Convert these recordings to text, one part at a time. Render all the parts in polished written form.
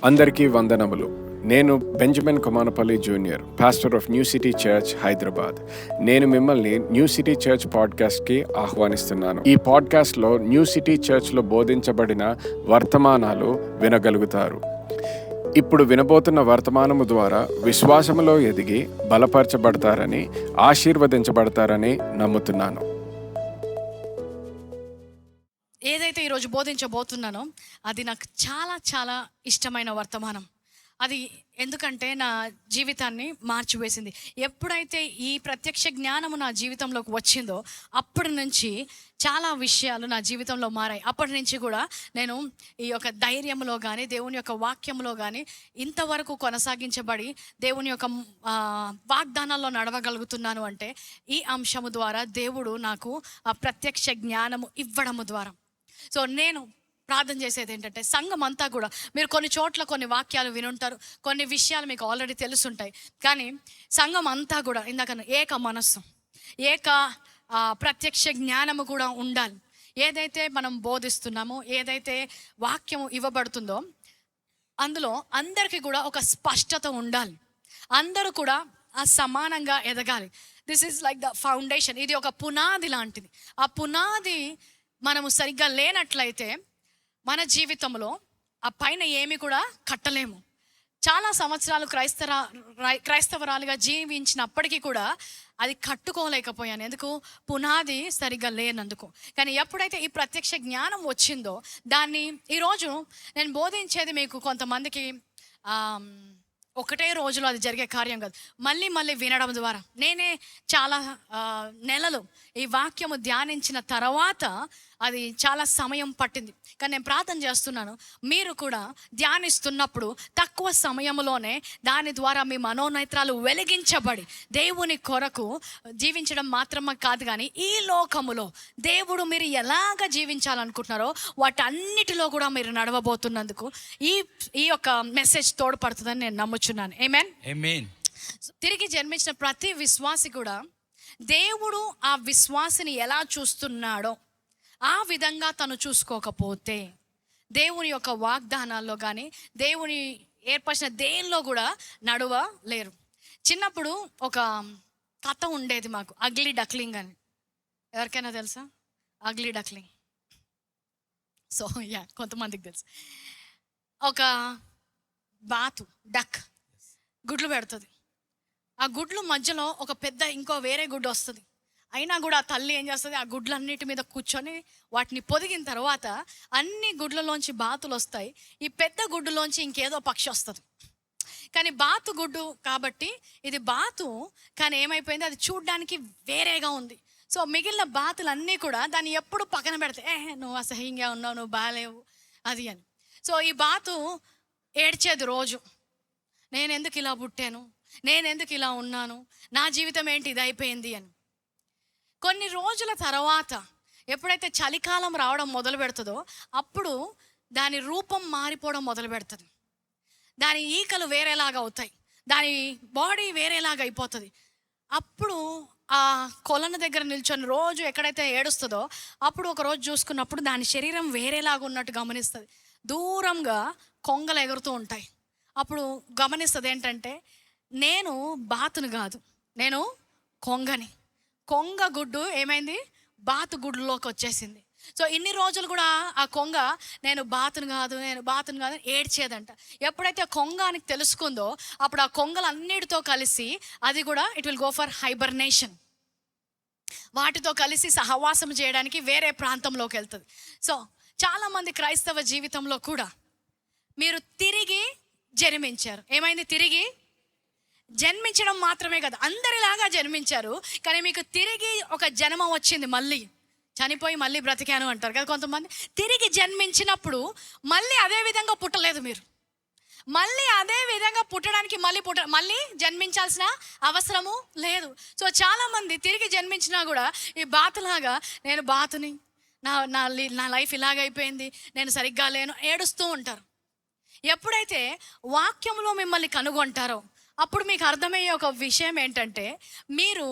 అందరికీ వందనములు. నేను Benjamin Komanapalli junior, pastor of new city church, Hyderabad. నేను మిమ్మల్ని న్యూ సిటీ చర్చ్ పాడ్కాస్ట్కి ఆహ్వానిస్తున్నాను. ఈ పాడ్కాస్ట్లో న్యూ సిటీ చర్చ్లో బోధించబడిన వర్తమానాలు వినగలుగుతారు. ఇప్పుడు వినబోతున్న వర్తమానము ద్వారా విశ్వాసములో ఎదిగి బలపరచబడతారని, ఆశీర్వదించబడతారని నమ్ముతున్నాను. ఏదైతే ఈరోజు బోధించబోతున్నానో అది నాకు చాలా చాలా ఇష్టమైన వర్తమానం. అది ఎందుకంటే నా జీవితాన్ని మార్చివేసింది. ఎప్పుడైతే ఈ ప్రత్యక్ష జ్ఞానము నా జీవితంలోకి వచ్చిందో అప్పటి నుంచి చాలా విషయాలు నా జీవితంలో మారాయి. అప్పటి నుంచి కూడా నేను ఈ యొక్క ధైర్యంలో కానీ, దేవుని యొక్క వాక్యంలో కానీ ఇంతవరకు కొనసాగించబడి దేవుని యొక్క వాగ్దానాల్లో నడవగలుగుతున్నాను అంటే ఈ అంశము ద్వారా దేవుడు నాకు ఆ ప్రత్యక్ష జ్ఞానము ఇవ్వడము ద్వారా. సో నేను ప్రార్థన చేసేది ఏంటంటే, సంఘం అంతా కూడా మీరు కొన్ని చోట్ల కొన్ని వాక్యాలు వినుంటారు, కొన్ని విషయాలు మీకు ఆల్రెడీ తెలుసుంటాయి. కానీ సంఘం అంతా కూడా ఇందాక ఏక మనస్సు, ఏక ప్రత్యక్ష జ్ఞానము కూడా ఉండాలి. ఏదైతే మనం బోధిస్తున్నామో, ఏదైతే వాక్యము ఇవ్వబడుతుందో అందులో అందరికీ కూడా ఒక స్పష్టత ఉండాలి. అందరూ కూడా సమానంగా ఎదగాలి. This is like the foundation. ఇది ఒక పునాది లాంటిది. ఆ పునాది మనము సరిగ్గా లేనట్లయితే మన జీవితంలో ఆ పైన ఏమి కూడా కట్టలేము. చాలా సంవత్సరాలు క్రైస్తవరాలుగా జీవించినప్పటికీ కూడా అది కట్టుకోలేకపోయాను. ఎందుకు? పునాది సరిగ్గా లేనందుకు. కానీ ఎప్పుడైతే ఈ ప్రత్యక్ష జ్ఞానం వచ్చిందో దాన్ని ఈరోజు నేను బోధించేది మీకు కొంతమందికి ఒకటే రోజులో అది జరిగే కార్యం కాదు. మళ్ళీ మళ్ళీ వినడం ద్వారా నేనే చాలా నెలలు ఈ వాక్యము ధ్యానించిన తర్వాత అది చాలా సమయం పట్టింది. కానీ నేను ప్రార్థన చేస్తున్నాను, మీరు కూడా ధ్యానిస్తున్నప్పుడు తక్కువ సమయంలోనే దాని ద్వారా మీ మనోనేత్రాలు వెలిగించబడి దేవుని కొరకు జీవించడం మాత్రమే కాదు, కానీ ఈ లోకములో దేవుడు మీరు ఎలాగ జీవించాలనుకుంటున్నారో వాటన్నిటిలో కూడా మీరు నడవబోతున్నందుకు ఈ యొక్క మెసేజ్ తోడ్పడుతుందని నేను నమ్ముచున్నాను. ఆమేన్. తిరిగి జన్మించిన ప్రతి విశ్వాసి కూడా దేవుడు ఆ విశ్వాసిని ఎలా చూస్తున్నాడో ఆ విధంగా తను చూసుకోకపోతే దేవుని యొక్క వాగ్దానాల్లో కానీ దేవుని ఏర్పరిచిన దేనిలో కూడా నడవలేరు. చిన్నప్పుడు ఒక కథ ఉండేది మాకు, అగ్లీ డక్లింగ్ అని. ఎవరికైనా తెలుసా అగ్లీ డక్లింగ్? సో కొంతమందికి తెలుసు. ఒక బాతు డక్ గుడ్లు పెడుతుంది. ఆ గుడ్లు మధ్యలో ఒక పెద్ద ఇంకో వేరే గుడ్డు వస్తుంది. అయినా కూడా ఆ తల్లి ఏం చేస్తుంది, ఆ గుడ్లన్నిటి మీద కూర్చొని వాటిని పొదిగిన తర్వాత అన్ని గుడ్లలోంచి బాతులు వస్తాయి. ఈ పెద్ద గుడ్డులోంచి ఇంకేదో పక్షి వస్తుంది. కానీ బాతు గుడ్డు కాబట్టి ఇది బాతు, కానీ ఏమైపోయింది, అది చూడ్డానికి వేరేగా ఉంది. సో మిగిలిన బాతులు అన్నీ కూడా దాన్ని ఎప్పుడు పక్కన పెడతాయి, నువ్వు అసహ్యంగా ఉన్నావు, నువ్వు బాగాలేవు అది అని. సో ఈ బాతు ఏడ్చేది రోజు, నేను ఎందుకు ఇలా పుట్టాను, నేను ఎందుకు ఇలా ఉన్నాను, నా జీవితం ఏంటి ఇది అయిపోయింది అని. కొన్ని రోజుల తర్వాత ఎప్పుడైతే చలికాలం రావడం మొదలు పెడుతుందో అప్పుడు దాని రూపం మారిపోవడం మొదలు పెడుతుంది. దాని ఈకలు వేరేలాగా అవుతాయి, దాని బాడీ వేరేలాగా అయిపోతుంది. అప్పుడు ఆ కొలను దగ్గర నిల్చొని రోజు ఎక్కడైతే ఏడుస్తుందో అప్పుడు ఒక రోజు చూసుకున్నప్పుడు దాని శరీరం వేరేలాగా ఉన్నట్టు గమనిస్తుంది. దూరంగా కొంగలు ఎగురుతూ ఉంటాయి. అప్పుడు గమనిస్తుంది ఏంటంటే, నేను బాతును కాదు, నేను కొంగని. కొంగ గుడ్డు ఏమైంది, బాతు గుడ్డులోకి వచ్చేసింది. సో ఇన్ని రోజులు కూడా ఆ కొంగ నేను బాతును కాదు ఏడ్చేదంట. ఎప్పుడైతే కొంగ అని తెలుసుకుందో అప్పుడు ఆ కొంగలన్నిటితో కలిసి అది కూడా it will go for hibernation. వాటితో కలిసి సహవాసం చేయడానికి వేరే ప్రాంతంలోకి వెళ్తుంది. సో చాలామంది క్రైస్తవ జీవితంలో కూడా మీరు తిరిగి జన్మించారు. ఏమైంది? తిరిగి జన్మించడం మాత్రమే కదా, అందరిలాగా జన్మించారు. కానీ మీకు తిరిగి ఒక జన్మ వచ్చింది, మళ్ళీ చనిపోయి మళ్ళీ బ్రతికాను అంటారు కదా కొంతమంది. తిరిగి జన్మించినప్పుడు మళ్ళీ అదే విధంగా పుట్టలేదు మీరు. మళ్ళీ అదే విధంగా పుట్టడానికి మళ్ళీ జన్మించాల్సిన అవసరము లేదు. సో చాలామంది తిరిగి జన్మించినా కూడా ఈ బాతులాగా నేను బాతుని, నా లైఫ్ ఇలాగైపోయింది, నేను సరిగ్గా లేను, ఏడుస్తూ ఉంటారు. ఎప్పుడైతే వాక్యంలో మిమ్మల్ని కనుగొంటారో అప్పుడు మీకు అర్థమయ్యే ఒక విషయం ఏంటంటే, మీరు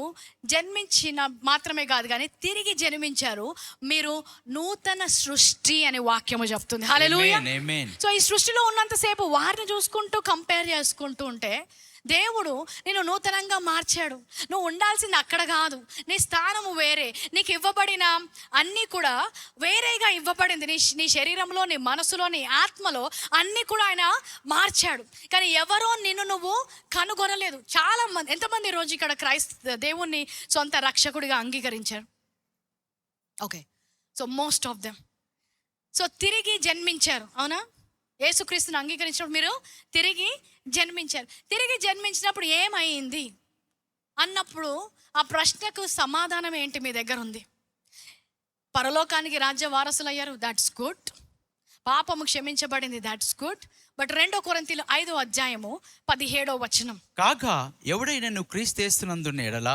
జన్మించిన మాత్రమే కాదు కానీ తిరిగి జన్మించారు. మీరు నూతన సృష్టి అనే వాక్యము చెప్తుంది. హల్లెలూయా. సో ఈ సృష్టిలో ఉన్నంతసేపు వారిని చూసుకుంటూ కంపేర్ చేసుకుంటూ ఉంటే, దేవుడు నిన్ను నూతనంగా మార్చాడు. నువ్వు ఉండాల్సింది అక్కడ కాదు, నీ స్థానము వేరే. నీకు ఇవ్వబడిన అన్నీ కూడా వేరేగా ఇవ్వబడింది. నీ శరీరంలో, నీ మనసులో, నీ ఆత్మలో అన్నీ కూడా ఆయన మార్చాడు. కానీ ఎవరో నిన్ను నువ్వు కనుగొనలేదు. చాలా మంది, ఎంతమంది రోజు ఇక్కడ దేవుణ్ణి సొంత రక్షకుడిగా అంగీకరించారు? Okay, so most of them. So తిరిగి జన్మించారు, అవునా? యేసుక్రీస్తుని అంగీకరించినప్పుడు మీరు తిరిగి జన్మించారు. తిరిగి జన్మించినప్పుడు ఏమైంది అన్నప్పుడు ఆ ప్రశ్నకు సమాధానం ఏంటి మీ దగ్గర ఉంది? పరలోకానికి రాజ్య వారసులు అయ్యారు, దాట్స్ గుడ్. పాపము క్షమించబడింది, దాట్స్ గుడ్. బట్ 2 కొరింథీయులు 5:17 కాగా ఎవడైనను క్రీస్తేస్తునందున్న ఎడల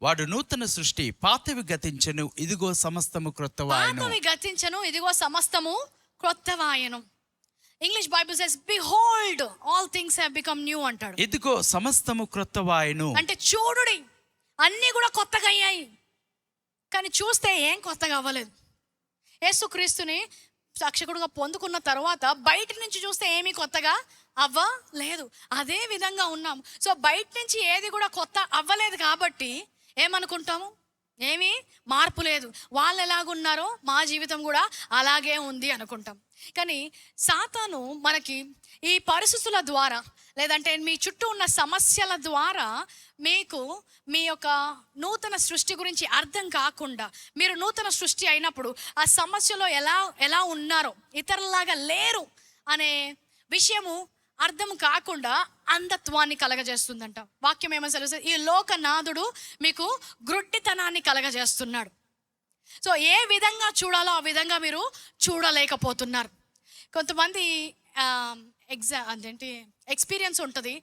వాడు నూతన సృష్టి, పాతవి గతించెను, ఇదిగో సమస్తము క్రొత్తవాయెను. పాతవి గతించెను, ఇదిగో సమస్తము క్రొత్తవాయెను. English Bible says behold all things have become new అంటాడు. ఇదిగో సమస్తము క్రొత్తవాయెను అంటే చూడుడి, అన్నీ కూడా కొత్తగా అయ్యాయి. కానీ చూస్తే ఏం కొత్తగా అవ్వలేదు. యేసుక్రీస్తుని రక్షకుడుగా పొందుకున్న తర్వాత బయట నుంచి చూస్తే ఏమీ కొత్తగా అవ్వలేదు. అదే విధంగా ఉన్నాము. సో బయట నుంచి ఏది కూడా కొత్త అవ్వలేదు కాబట్టి ఏమనుకుంటాము? ఏమీ మార్పు లేదు, వాళ్ళు ఎలాగున్నారో మా జీవితం కూడా అలాగే ఉంది అనుకుంటాం. కానీ సాతాను మనకి ఈ పరిస్థితుల ద్వారా, లేదంటే మీ చుట్టూ ఉన్న సమస్యల ద్వారా మీకు మీ యొక్క నూతన సృష్టి గురించి అర్థం కాకుండా, మీరు నూతన సృష్టి అయినప్పుడు ఆ సమస్యలో ఎలా ఉన్నారో, ఇతరులాగా లేరు అనే విషయము అర్థం కాకుండా అంధత్వాన్ని కలగజేస్తుందంట. వాక్యం ఏమని తెలుసు? ఈ లోకనాథుడు మీకు గ్రుడ్డితనాన్ని కలగజేస్తున్నాడు. సో ఏ విధంగా చూడాలో ఆ విధంగా మీరు చూడలేకపోతున్నారు. కొంతమంది ఎక్స్పీరియన్స్ ఉంటుంది.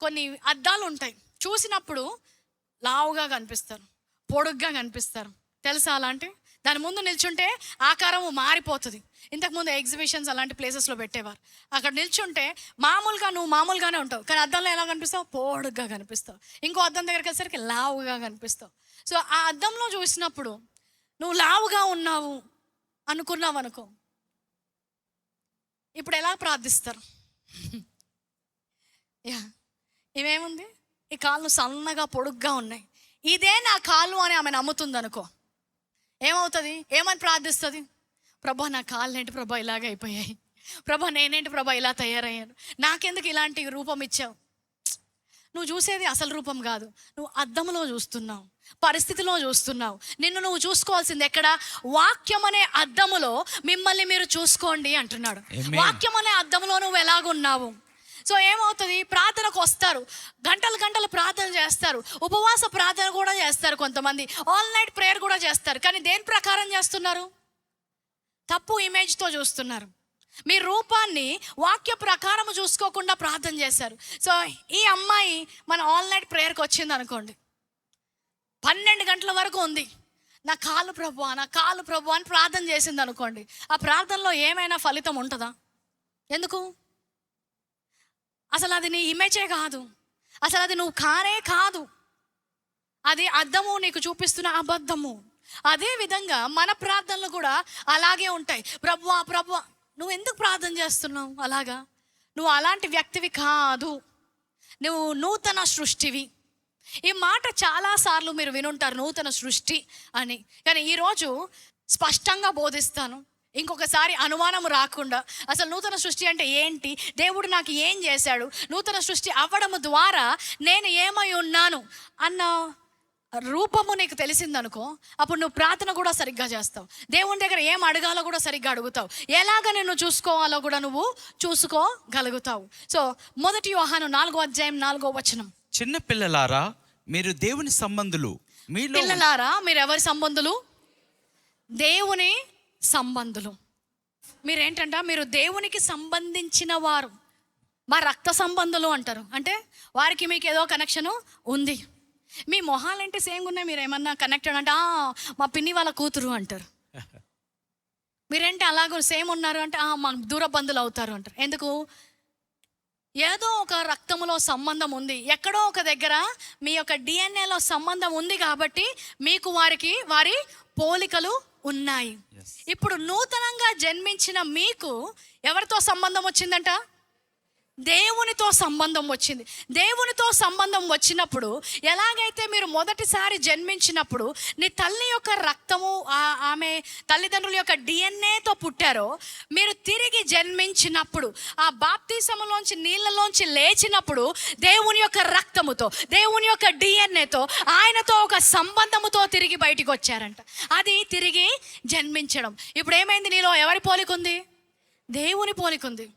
కొన్ని అద్దాలు ఉంటాయి, చూసినప్పుడు లావుగా కనిపిస్తారు, పొడుగ్గా కనిపిస్తారు. తెలుసా? అలాంటి దాని ముందు నిల్చుంటే ఆకారము మారిపోతుంది. ఇంతకుముందు ఎగ్జిబిషన్స్ అలాంటి ప్లేసెస్లో పెట్టేవారు. అక్కడ నిల్చుంటే నువ్వు మామూలుగానే ఉంటావు, కానీ అద్దంలో ఎలా కనిపిస్తావు? పొడుగ్గా కనిపిస్తావు. ఇంకో అద్దం దగ్గరికి వచ్చేసరికి లావుగా కనిపిస్తావు. సో ఆ అద్దంలో చూసినప్పుడు నువ్వు లావుగా ఉన్నావు అనుకున్నావు అనుకో, ఇప్పుడు ఎలా ప్రార్థిస్తారు? ఇవేముంది, ఈ కాళ్ళు సన్నగా పొడుగ్గా ఉన్నాయి, ఇదే నా కాళ్ళు అని ఆమె నమ్ముతుంది అనుకో, ఏమవుతుంది? ఏమని ప్రార్థిస్తుంది? ప్రభా నా కాళ్ళు ఏంటి ప్రభా ఇలాగ అయిపోయాయి, ప్రభా నేనేంటి ప్రభా ఇలా తయారయ్యాను, నాకెందుకు ఇలాంటి రూపం ఇచ్చావు? నువ్వు చూసేది అసలు రూపం కాదు, నువ్వు అద్దంలో చూస్తున్నావు, పరిస్థితిలో చూస్తున్నావు. నిన్ను నువ్వు చూసుకోవాల్సింది ఎక్కడ? వాక్యం అనే అద్దములో మిమ్మల్ని మీరు చూసుకోండి అంటున్నాడు. వాక్యం అనే అద్దంలో నువ్వు ఎలాగున్నావు? సో ఏమవుతుంది? ప్రార్థనకు వస్తారు, గంటలు ప్రార్థన చేస్తారు, ఉపవాస ప్రార్థన కూడా చేస్తారు, కొంతమంది ఆల్ నైట్ ప్రేయర్ కూడా చేస్తారు. కానీ దేని ప్రకారం చేస్తున్నారు? తప్పు ఇమేజ్తో చూస్తున్నారు. మీ రూపాన్ని వాక్య ప్రకారం చూసుకోకుండా ప్రార్థన చేశారు. సో ఈ అమ్మాయి మన ఆల్ నైట్ ప్రేయర్కి వచ్చింది అనుకోండి, 12 గంటల వరకు ఉంది, నా కాలు ప్రభు అని ప్రార్థన చేసింది అనుకోండి. ఆ ప్రార్థనలో ఏమైనా ఫలితం ఉంటుందా? ఎందుకు? అసలు అది నీ ఇమేజే కాదు, అసలు అది నువ్వు కాదు, అది అద్దము నీకు చూపిస్తున్న అబద్ధము. అదే విధంగా మన ప్రార్థనలు కూడా అలాగే ఉంటాయి. ప్రభువా నువ్వు ఎందుకు ప్రార్థన చేస్తున్నావు అలాగా? నువ్వు అలాంటి వ్యక్తివి కాదు, నువ్వు నూతన సృష్టివి. ఈ మాట చాలాసార్లు మీరు వినుంటారు, నూతన సృష్టి అని. కానీ ఈరోజు స్పష్టంగా బోధిస్తాను, ఇంకొకసారి అనుమానం రాకుండా. అసలు నూతన సృష్టి అంటే ఏంటి, దేవుడు నాకు ఏం చేశాడు, నూతన సృష్టి అవ్వడం ద్వారా నేను ఏమై ఉన్నాను అన్న రూపము నీకు తెలిసిందనుకో, అప్పుడు నువ్వు ప్రార్థన కూడా సరిగ్గా చేస్తావు, దేవుని దగ్గర ఏం అడగాలో కూడా సరిగ్గా అడుగుతావు, ఎలాగ నిన్ను చూసుకోవాలో కూడా నువ్వు చూసుకోగలుగుతావు. సో 1 యోహాను 4:4 చిన్న పిల్లలారా మీరు దేవుని సంబంధులు. పిల్లలారా మీరు ఎవరి సంబంధులు? దేవుని సంబంధులు. మీరేంటంట? మీరు దేవునికి సంబంధించిన వారు. మా రక్త సంబంధులు అంటారు, అంటే వారికి మీకు ఏదో కనెక్షను ఉంది. మీ మొహాలంటే సేమ్ ఉన్నాయి, మీరు ఏమన్నా కనెక్టెడ్ అంటే మా పిన్ని వాళ్ళ కూతురు అంటారు. మీరేంటి అలాగ సేమ్ ఉన్నారు అంటే మా దూర బంధువులు అవుతారు అంటారు. ఎందుకు? ఏదో ఒక రక్తములో సంబంధం ఉంది, ఎక్కడో ఒక దగ్గర మీ యొక్క డిఎన్ఏలో సంబంధం ఉంది కాబట్టి మీకు వారి పోలికలు ఉన్నాయి. ఇప్పుడు నూతనంగా జన్మించిన మీకు ఎవరితో సంబంధం వచ్చిందంట? దేవునితో సంబంధం వచ్చింది. దేవునితో సంబంధం వచ్చినప్పుడు ఎలాగైతే మీరు మొదటిసారి జన్మించినప్పుడు నీ తల్లి యొక్క రక్తము ఆమె తల్లిదండ్రుల యొక్క డిఎన్ఏతో పుట్టారో, మీరు తిరిగి జన్మించినప్పుడు ఆ బాప్తిసములోంచి నీళ్ళలోంచి లేచినప్పుడు దేవుని యొక్క రక్తముతో, దేవుని యొక్క డిఎన్ఏతో, ఆయనతో ఒక సంబంధముతో తిరిగి బయటికి వచ్చారంట. అది తిరిగి జన్మించడం. ఇప్పుడు ఏమైంది? నీలో ఎవరి పోలిక ఉంది? దేవుని పోలిక ఉంది.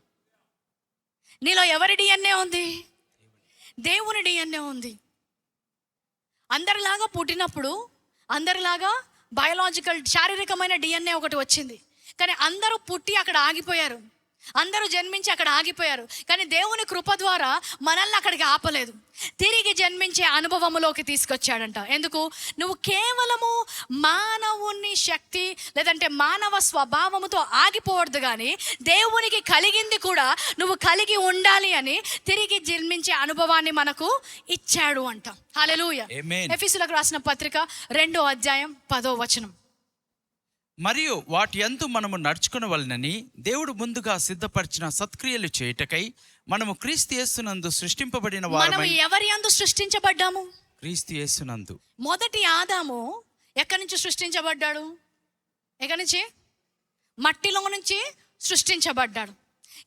నీలో ఎవరి డిఎన్ఏ ఉంది? దేవుని డిఎన్ఏ ఉంది. అందరిలాగా పుట్టినప్పుడు అందరిలాగా బయోలాజికల్ శారీరకమైన డిఎన్ఏ ఒకటి వచ్చింది. కానీ అందరూ పుట్టి అక్కడ ఆగిపోయారు, అందరూ జన్మించి అక్కడ ఆగిపోయారు. కానీ దేవుని కృప ద్వారా మనల్ని అక్కడికి ఆపలేదు, తిరిగి జన్మించే అనుభవములోకి తీసుకొచ్చాడంట. ఎందుకు? నువ్వు కేవలము మానవుని శక్తి లేదంటే మానవ స్వభావముతో ఆగిపోవద్దు, కానీ దేవునికి కలిగింది కూడా నువ్వు కలిగి ఉండాలి అని తిరిగి జన్మించే అనుభవాన్ని మనకు ఇచ్చాడు అంట. హల్లెలూయా. ఎఫెసీయులకు రాసిన పత్రిక 2వ అధ్యాయం 10వ వచనం. మరియు వాటి యందు మనము నడుచుకొనవలెనని దేవుడు ముందుగా సిద్ధపరిచిన సత్క్రియలు చేయుటకై మనము క్రీస్తు యేసునందు సృష్టింపబడిన వారమై. మనము ఎవరి యందు సృష్టించబడ్డాము? క్రీస్తు యేసునందు. మొదటి ఆదాము ఎక్కడి నుంచి సృష్టించబడ్డాడు? ఎక్కడి నుంచి? మట్టిలో నుంచి సృష్టించబడ్డాడు.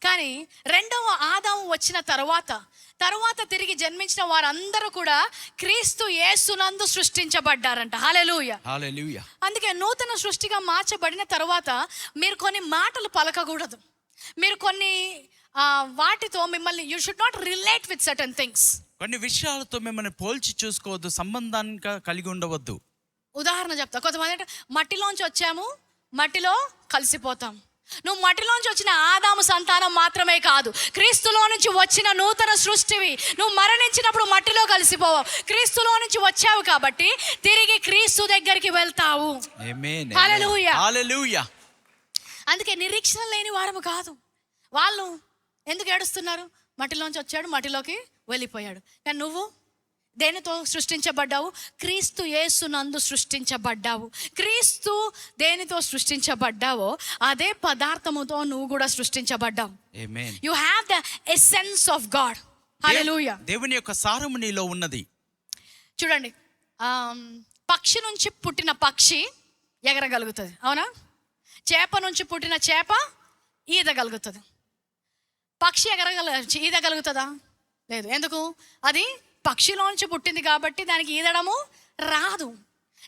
కానీ రెండవ ఆదాము వచ్చిన తర్వాత తిరిగి జన్మించిన వారందరూ కూడా క్రీస్తు యేసునందు సృష్టించబడ్డారంట. హల్లెలూయా. హల్లెలూయా. అందుకే నూతన సృష్టిగా మార్చబడిన తర్వాత మీరు కొన్ని మాటలు పలకకూడదు. మీరు కొన్ని వాటితో మిమ్మల్ని you should not relate with certain things. కొన్ని విషయాలతో మిమ్మల్ని పోల్చి చూసుకోవద్దు, సంబంధాన్ని కలిగి ఉండవద్దు. ఉదాహరణ చెప్తా. కొంతమంది అంటే మట్టిలోంచి వచ్చాము, మట్టిలో కలిసిపోతాం. నువ్వు మట్టిలోంచి వచ్చిన ఆదాము సంతానం మాత్రమే కాదు, క్రీస్తులో నుంచి వచ్చిన నూతన సృష్టివి. నువ్వు మరణించినప్పుడు మట్టిలో కలిసిపోవు, క్రీస్తులో నుంచి వచ్చావు కాబట్టి తిరిగి క్రీస్తు దగ్గరికి వెళ్తావు. ఆమేన్. హల్లెలూయా. హల్లెలూయా. అందుకే నిరీక్షణ లేని వారము కాదు. వాళ్ళు ఎందుకు ఏడుస్తున్నారు? మట్టిలోంచి వచ్చాడు, మట్టిలోకి వెళ్ళిపోయాడు. కానీ నువ్వు దేనితో సృష్టించబడ్డావు? క్రీస్తు యేసునందు సృష్టించబడ్డావు. క్రీస్తు దేనితో సృష్టించబడ్డావో అదే పదార్థముతో నువ్వు కూడా సృష్టించబడ్డావు. Amen. You have the essence of God. Hallelujah. దేవుని యొక్క సారము నీలో ఉన్నది. చూడండి, పక్షి నుంచి పుట్టిన పక్షి ఎగరగలుగుతుంది, అవునా? చేప నుంచి పుట్టిన చేప ఈదగలుగుతుంది. పక్షి ఈదగలుగుతుందా? లేదు. ఎందుకు? అది పక్షిలోంచి పుట్టింది కాబట్టి దానికి ఈదడము రాదు.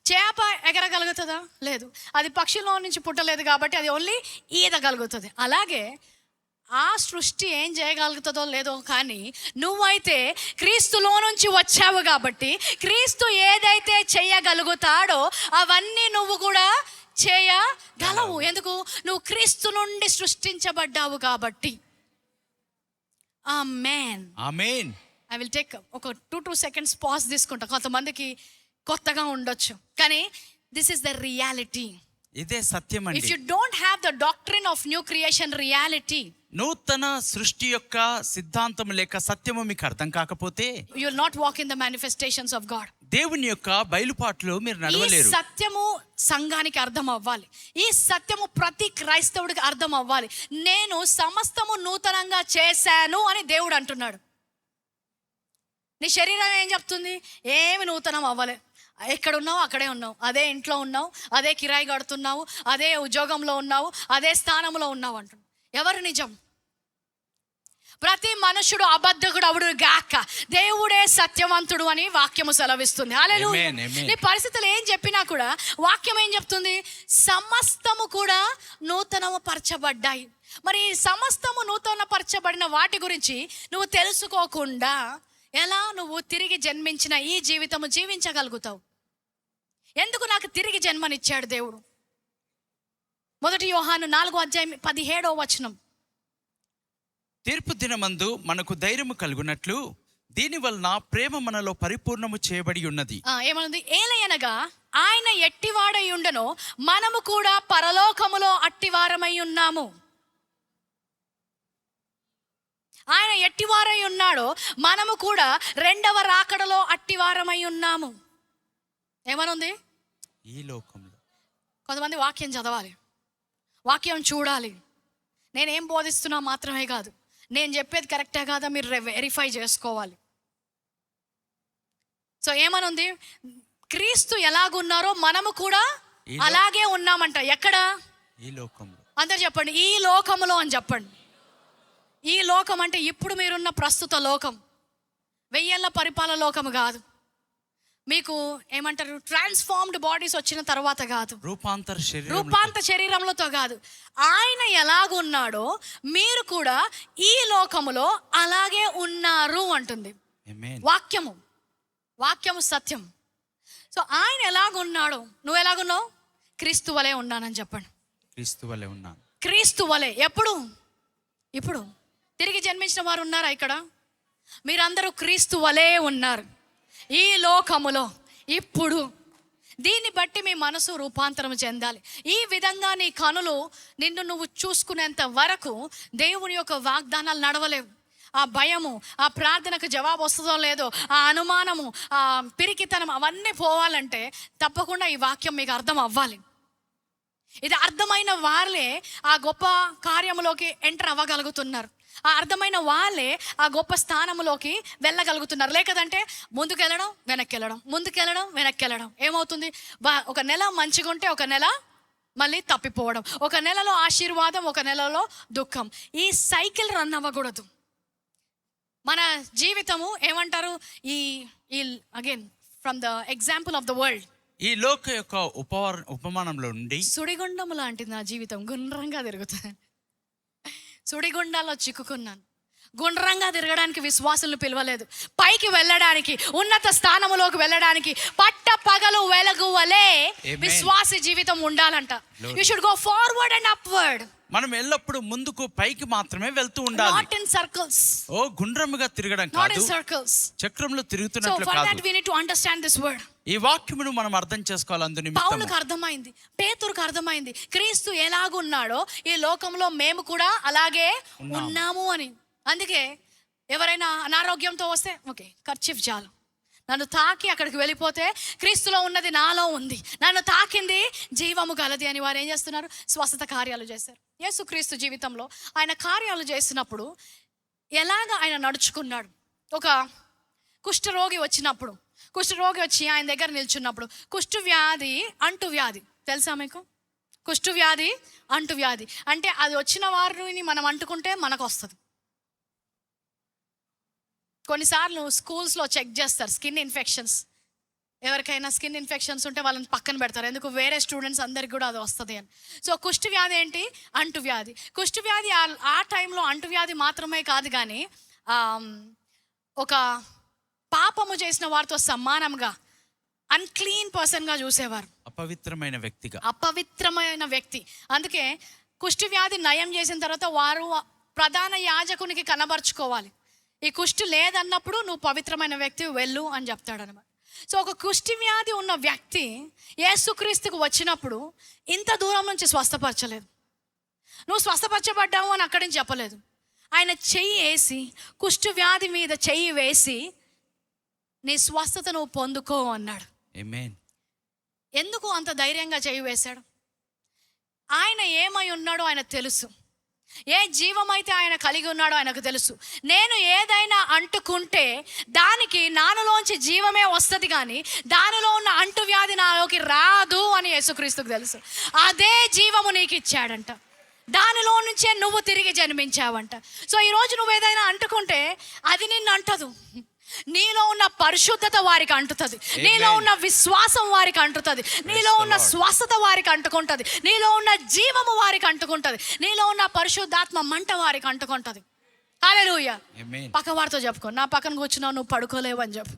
చేప ఎగరగలుగుతుందా? లేదు. అది పక్షిలో నుంచి పుట్టలేదు కాబట్టి అది ఓన్లీ ఈదగలుగుతుంది. అలాగే ఆ సృష్టి ఏం చేయగలుగుతుందో లేదో, కానీ నువ్వైతే క్రీస్తులో నుంచి వచ్చావు కాబట్టి క్రీస్తు ఏదైతే చేయగలుగుతాడో అవన్నీ నువ్వు కూడా చేయగలవు. ఎందుకు? నువ్వు క్రీస్తు నుండి సృష్టించబడ్డావు కాబట్టి. ఆమేన్. ఆమేన్. ఐ విల్ టేక్ ఒక 2 seconds పాజ్ తీసుకుంటా. కొంతమందికి కొత్తగా ఉండొచ్చు, కానీ దిస్ ఇస్ ద రియాలిటీ. ఇదే సత్యం అండి. If you don't have the doctrine of new creation reality, నూతన సృష్టి యొక్క సిద్ధాంతం లేక సత్యము మీకు అర్థం కాకపోతే you will not walk in the manifestations of God. దేవుని యొక్క బయలుపాటులో మీరు నడవలేరు. ఈ సత్యము సంఘానికి అర్థం అవ్వాలి. ఈ సత్యము ప్రతి క్రైస్తవుడికి అర్థం అవ్వాలి. నేను సమస్తము నూతనంగా చేశాను అని దేవుడు అంటున్నాడు. నీ శరీరం ఏం చెప్తుంది? ఏమి నూతనం అవ్వలే. ఎక్కడున్నావు అక్కడే ఉన్నావు, అదే ఇంట్లో ఉన్నావు, అదే కిరాయి కడుతున్నావు, అదే ఉద్యోగంలో ఉన్నావు, అదే స్థానంలో ఉన్నావు అంటున్నావు. ఎవరు నిజం? ప్రతి మనుషుడు అబద్ధకుడు అవుడు గాక, దేవుడే సత్యవంతుడు అని వాక్యము సెలవిస్తుంది. హల్లెలూయా. నీ పరిస్థితులు ఏం చెప్పినా కూడా వాక్యం ఏం చెప్తుంది? సమస్తము కూడా నూతనము పరచబడ్డాయి. మరి సమస్తము నూతన పరచబడిన వాటి గురించి నువ్వు తెలుసుకోకుండా ఎలా నువ్వు తిరిగి జన్మించిన ఈ జీవితము జీవించగలుగుతావు? ఎందుకు నాకు తిరిగి జన్మనిచ్చాడు దేవుడు? 1 యోహాను 4వ అధ్యాయం 17వ వచనం. తీర్పు దినమందు మనకు ధైర్యము కలుగునట్లు దీని వలన ప్రేమ మనలో పరిపూర్ణము చేయబడి ఉన్నది. ఏమనుంది? ఏలయనగా ఆయన ఎట్టివాడై ఉండనో మనము కూడా పరలోకములో అట్టివారమై ఉన్నాము. ఆయన ఎట్టివారై ఉన్నాడో మనము కూడా రెండవ రాకడలో అట్టివారమై ఉన్నాము. ఏమనుంది? ఈ లోకంలో. కొంతమంది వాక్యం చదవాలి, వాక్యం చూడాలి. నేనేం బోధిస్తున్నా మాత్రమే కాదు, నేను చెప్పేది కరెక్టే కాదా మీరు వెరిఫై చేసుకోవాలి. సో ఏమనుంది? క్రీస్తు ఎలాగున్నారో మనము కూడా అలాగే ఉన్నామంట. ఎక్కడ? ఈ లోకంలో. అందరు చెప్పండి, ఈ లోకములో అని చెప్పండి. ఈ లోకం అంటే ఇప్పుడు మీరున్న ప్రస్తుత లోకం, 1000 ఏళ్ల పరిపాలన లోకం కాదు. మీకు ఏమంటారు, ట్రాన్స్ఫార్మ్డ్ బాడీస్ వచ్చిన తర్వాత కాదు, రూపాంతర శరీరంలోతో కాదు. ఆయన ఎలాగున్నాడో మీరు కూడా ఈ లోకములో అలాగే ఉన్నారు అంటుంది వాక్యము సత్యం. సో ఆయన ఎలాగున్నాడో నువ్వు ఎలాగున్నావు? క్రీస్తు వలె ఉన్నానని చెప్పండి. క్రీస్తు వలె ఉన్నాను. క్రీస్తు వలె ఎప్పుడు? ఇప్పుడు తిరిగి జన్మించిన వారు ఉన్నారా ఇక్కడ? మీరందరూ క్రీస్తు వలె ఉన్నారు ఈ లోకములో ఇప్పుడు. దీన్ని బట్టి మీ మనసు రూపాంతరం చెందాలి. ఈ విధంగా నీ కనులు నిన్ను నువ్వు చూసుకునేంత వరకు దేవుని యొక్క వాగ్దానాలు నడవలేవు. ఆ భయము, ఆ ప్రార్థనకు జవాబు వస్తుందో లేదో, ఆ అనుమానము, ఆ పిరికితనం అవన్నీ పోవాలంటే తప్పకుండా ఈ వాక్యం మీకు అర్థం అవ్వాలి. ఇది అర్థమైన వాళ్ళే ఆ గొప్ప కార్యములోకి ఎంటర్ అవ్వగలుగుతున్నారు. ఆ అర్థమైన వాళ్ళే ఆ గొప్ప స్థానంలోకి వెళ్ళగలుగుతున్నారు. లేకదంటే ముందుకెళ్ళడం వెనక్కెళ్ళడం, ముందుకెళ్ళడం వెనక్కెళ్ళడం. ఏమవుతుంది? ఒక నెల మంచిగా ఉంటే ఒక నెల మళ్ళీ తప్పిపోవడం, ఒక నెలలో ఆశీర్వాదం, ఒక నెలలో దుఃఖం. ఈ సైకిల్ రన్ అవ్వకూడదు. మన జీవితము ఏమంటారు? ఈ again from the example of the world, ఈ లోక యొక్క ఉపమానంలో నుండి సుడిగుండం లాంటిది నా జీవితం. గుండ్రంగా తిరుగుతుంది. సుడిగుండాల్లో చిక్కుకున్నాను. గుండ్రంగా తిరగడానికి విశ్వాసులను పిలవలేదు. పైకి వెళ్ళడానికి, ఉన్నత స్థానములోకి వెళ్ళడానికి పట్ట పగలు వెలుగువలే విశ్వాసి జీవితం ఉండాలంట. You should go forward and upward. మనం ఎల్లప్పుడు ముందుకు పైకి మాత్రమే వెళ్తూ ఉండాలి. Not in circles. ఓ గుండ్రముగా తిరగడం కాదు, నాట్ ఇన్ సర్కిల్స్. చక్రంలో తిరుగుతున్నట్లు కాదు. So for that we need to understand this word. ఈ వాక్యమును మనం అర్థం చేసుకోవాలి. అందునిమిత్తము పౌలుకు అర్థమైంది, పేతురుకు అర్థమైంది, క్రీస్తు ఎలాగున్నాడో ఈ లోకంలో మేము కూడా అలాగే ఉన్నాము అని. అందుకే ఎవరైనా అనారోగ్యంతో వస్తే ఓకే కర్చీఫ్ చాలు, నన్ను తాకి అక్కడికి వెళ్ళిపోతే క్రీస్తులో ఉన్నది నాలో ఉంది, నన్ను తాకింది జీవము గలది అని వారు ఏం చేస్తున్నారు? స్వస్థత కార్యాలు చేశారు. యేసుక్రీస్తు జీవితంలో ఆయన కార్యాలు చేసినప్పుడు ఎలాగ ఆయన నడుచుకున్నాడు? ఒక కుష్ఠరోగి వచ్చినప్పుడు, కుష్ఠరోగి వచ్చి ఆయన దగ్గర నిల్చున్నప్పుడు, కుష్ఠవ్యాధి అంటువ్యాధి తెలుసా మీకు? కుష్ఠవ్యాధి అంటువ్యాధి అంటే అది వచ్చిన వారిని మనం అంటుకుంటే మనకు వస్తుంది. కొన్నిసార్లు స్కూల్స్లో చెక్ చేస్తారు స్కిన్ ఇన్ఫెక్షన్స్. ఎవరికైనా స్కిన్ ఇన్ఫెక్షన్స్ ఉంటే వాళ్ళని పక్కన పెడతారు, ఎందుకు వేరే స్టూడెంట్స్ అందరికి కూడా అది వస్తుంది అని. సో కుష్ఠవ్యాధి ఏంటి? అంటువ్యాధి. కుష్ఠవ్యాధి ఆ టైంలో అంటువ్యాధి మాత్రమే కాదు, కానీ ఒక పాపము చేసిన వారితో సమానంగా అన్క్లీన్ పర్సన్గా చూసేవారు, అపవిత్రమైన వ్యక్తి. అందుకే కుష్ఠవ్యాధి నయం చేసిన తర్వాత వారు ప్రధాన యాజకునికి కనబరుచుకోవాలి. ఈ కుష్టి లేదన్నప్పుడు నువ్వు పవిత్రమైన వ్యక్తి వెళ్ళు అని చెప్తాడు అనమాట. సో ఒక కుష్టి వ్యాధి ఉన్న వ్యక్తి యేసుక్రీస్తుకు వచ్చినప్పుడు ఇంత దూరం నుంచి స్వస్థపరచలేదు. నువ్వు స్వస్థపరచబడ్డావు అని అక్కడి నుంచి చెప్పలేదు. ఆయన చెయ్యి వేసి, కుష్టి వ్యాధి మీద చెయ్యి వేసి నీ స్వస్థత నువ్వు పొందుకో అన్నాడు. ఎందుకు అంత ధైర్యంగా చెయ్యి వేశాడు? ఆయన ఏమై ఉన్నాడో ఆయన తెలుసు. ఏ జీవమైతే ఆయన కలిగి ఉన్నాడో ఆయనకు తెలుసు. నేను ఏదైనా అంటుకుంటే దానికి నాలోంచి జీవమే వస్తుంది, కానీ దానిలో ఉన్న అంటువ్యాధి నాలోకి రాదు అని యేసుక్రీస్తుకు తెలుసు. అదే జీవము నీకు ఇచ్చాడంట, దానిలో నుంచే నువ్వు తిరిగి జన్మించావంట. సో ఈరోజు నువ్వు ఏదైనా అంటుకుంటే అది నిన్ను అంటదు. నీలో ఉన్న పరిశుద్ధత వారికి అంటుతుంది, నీలో ఉన్న విశ్వాసం వారికి అంటుతుంది, నీలో ఉన్న స్వస్థత వారికి అంటుకుంటుంది, నీలో ఉన్న జీవము వారికి అంటుకుంటుంది, నీలో ఉన్న పరిశుద్ధాత్మ మంట వారికి అంటుకుంటుంది. హల్లెలూయా. పక్క వారితో చెప్పుకో, నా పక్కన కూర్చున్నావు నువ్వు పడుకోలేవు అని చెప్పు.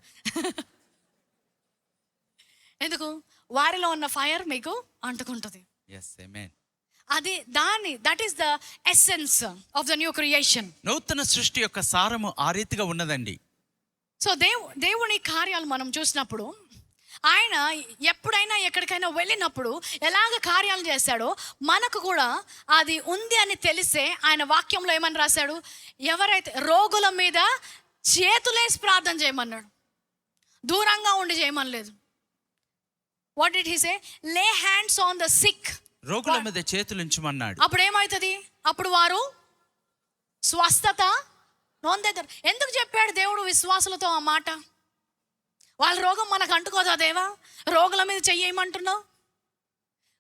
ఎందుకు? వారిలో ఉన్న ఫైర్ మీకు అంటుకుంటుంది. అది that is the essence of the new creation. నూతన సృష్టి యొక్క సారము ఆ రీతిగా ఉన్నదండి. సో దేవుని కార్యాలు మనం చూసినప్పుడు ఆయన ఎప్పుడైనా ఎక్కడికైనా వెళ్ళినప్పుడు ఎలాగ కార్యాలు చేశాడో మనకు కూడా అది ఉంది అని తెలిసే ఆయన వాక్యంలో ఏమని రాశాడు, ఎవరైతే రోగుల మీద చేతులేసి ప్రార్థన చేయమన్నాడు, దూరంగా ఉండి చేయమనలేదు. What did he say? Lay hands on the sick. రోగుల మీద చేతులు ఉంచమన్నాడు. అప్పుడు ఏమవుతుంది? అప్పుడు వారు స్వస్థత నొందేదారు. ఎందుకు చెప్పాడు దేవుడు విశ్వాసులతో ఆ మాట? వాళ్ళ రోగం మనకు అంటుకోదా దేవా? రోగుల మీద చెయ్యమంటున్నావు.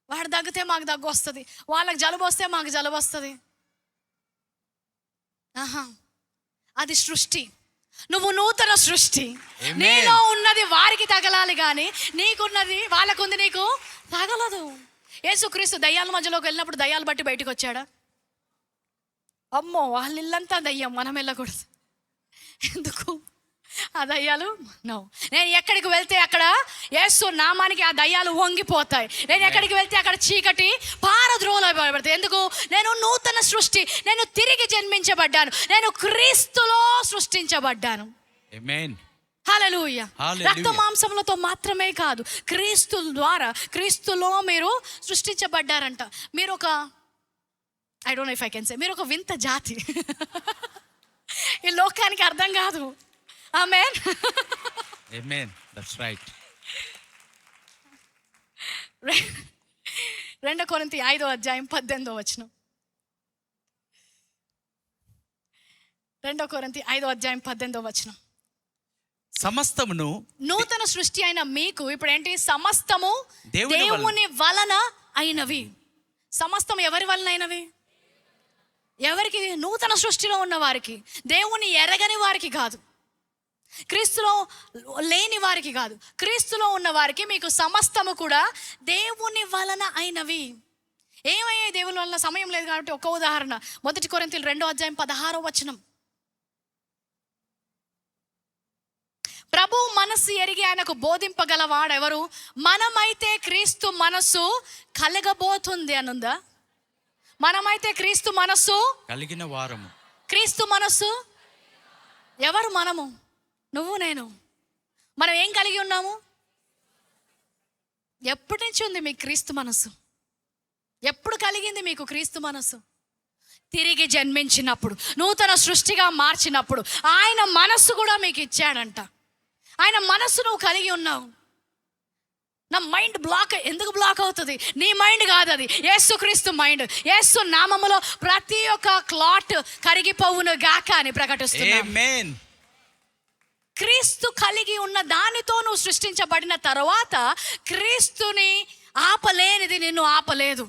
వాడు దగ్గితే మాకు దగ్గు వస్తుంది, వాళ్ళకి జలుబు వస్తే మాకు జలుబు వస్తుంది. ఆహా, అది సృష్టి. నువ్వు నూతన సృష్టి. నీలో ఉన్నది వారికి తగలాలి కానీ నీకున్నది వాళ్ళకుంది నీకు తగలదు. యేసుక్రీస్తు దయ్యాల మధ్యలోకి వెళ్ళినప్పుడు దయ్యాలు బట్టి బయటకు వచ్చాడా? అమ్మో, వాళ్ళ ఇల్లంతా దయ్యం, మనం వెళ్ళకూడదు. ఎందుకు? ఆ దయ్యాలు నో. నేను ఎక్కడికి వెళ్తే అక్కడ యేసు నామానికి ఆ దయ్యాలు వంగిపోతాయి. నేను ఎక్కడికి వెళ్తే అక్కడ చీకటి పారద్రోలబడతాయి. ఎందుకు? నేను నూతన సృష్టి, నేను తిరిగి జన్మించబడ్డాను, నేను క్రీస్తులో సృష్టించబడ్డాను. ఆమేన్. హల్లెలూయా. రక్త మాంసములతో మాత్రమే కాదు, క్రీస్తు ద్వారా, క్రీస్తులో మీరు సృష్టించబడ్డారంట. మీరు ఒక I don't know if I can say, మీరు ఒక వింత జాతి. ఈ లోకానికి అర్థం కాదు. ఆమేన్. ఆమేన్. That's right. 2 కొరింథీ 5:18. 2 కొరింథీ 5:18. సమస్తమును నూతన సృష్టి అయిన మీకు ఇప్పుడు ఏంటి? సమస్తము దేవుని వలన అయినవి. సమస్తం ఎవరి వలన అయినవి? ఎవరికి? నూతన సృష్టిలో ఉన్న వారికి, దేవుని ఎరగని వారికి కాదు, క్రీస్తులో లేని వారికి కాదు, క్రీస్తులో ఉన్న వారికి మీకు సమస్తము కూడా దేవుని వలన అయినవి. ఏమయ్యాయి దేవుని వలన? సమయం లేదు కాబట్టి ఒక ఉదాహరణ. 1 కొరింథీయులు 2:16. ప్రభు మనస్సు ఎరిగి ఆయనకు బోధింపగలవాడెవరు? మనమైతే క్రీస్తు మనస్సు కలగబోతుంది అనుందా? మనమైతే క్రీస్తు మనస్సు కలిగిన వారము. క్రీస్తు మనస్సు ఎవరు? మనము, నువ్వు నేను. మనం ఏం కలిగి ఉన్నాము? ఎప్పటి నుంచి ఉంది మీకు క్రీస్తు మనస్సు? ఎప్పుడు కలిగింది మీకు క్రీస్తు మనస్సు? తిరిగి జన్మించినప్పుడు, నూతన సృష్టిగా మార్చినప్పుడు ఆయన మనస్సు కూడా మీకు ఇచ్చాడంట. ఆయన మనస్సు నువ్వు కలిగి ఉన్నావు. నా మైండ్ బ్లాక్. ఎందుకు బ్లాక్ అవుతుంది? నీ మైండ్ కాదు అది, యేసుక్రీస్తు మైండ్. యేసు నామములో ప్రతి ఒక్క క్లాట్ కరిగిపోవును గాక అని ప్రకటిస్తున్నాను. ఆమేన్. క్రీస్తు కలిగి ఉన్న దానితో నువ్వు సృష్టించబడిన తర్వాత క్రీస్తుని ఆపలేనిది నిన్ను ఆపలేదు.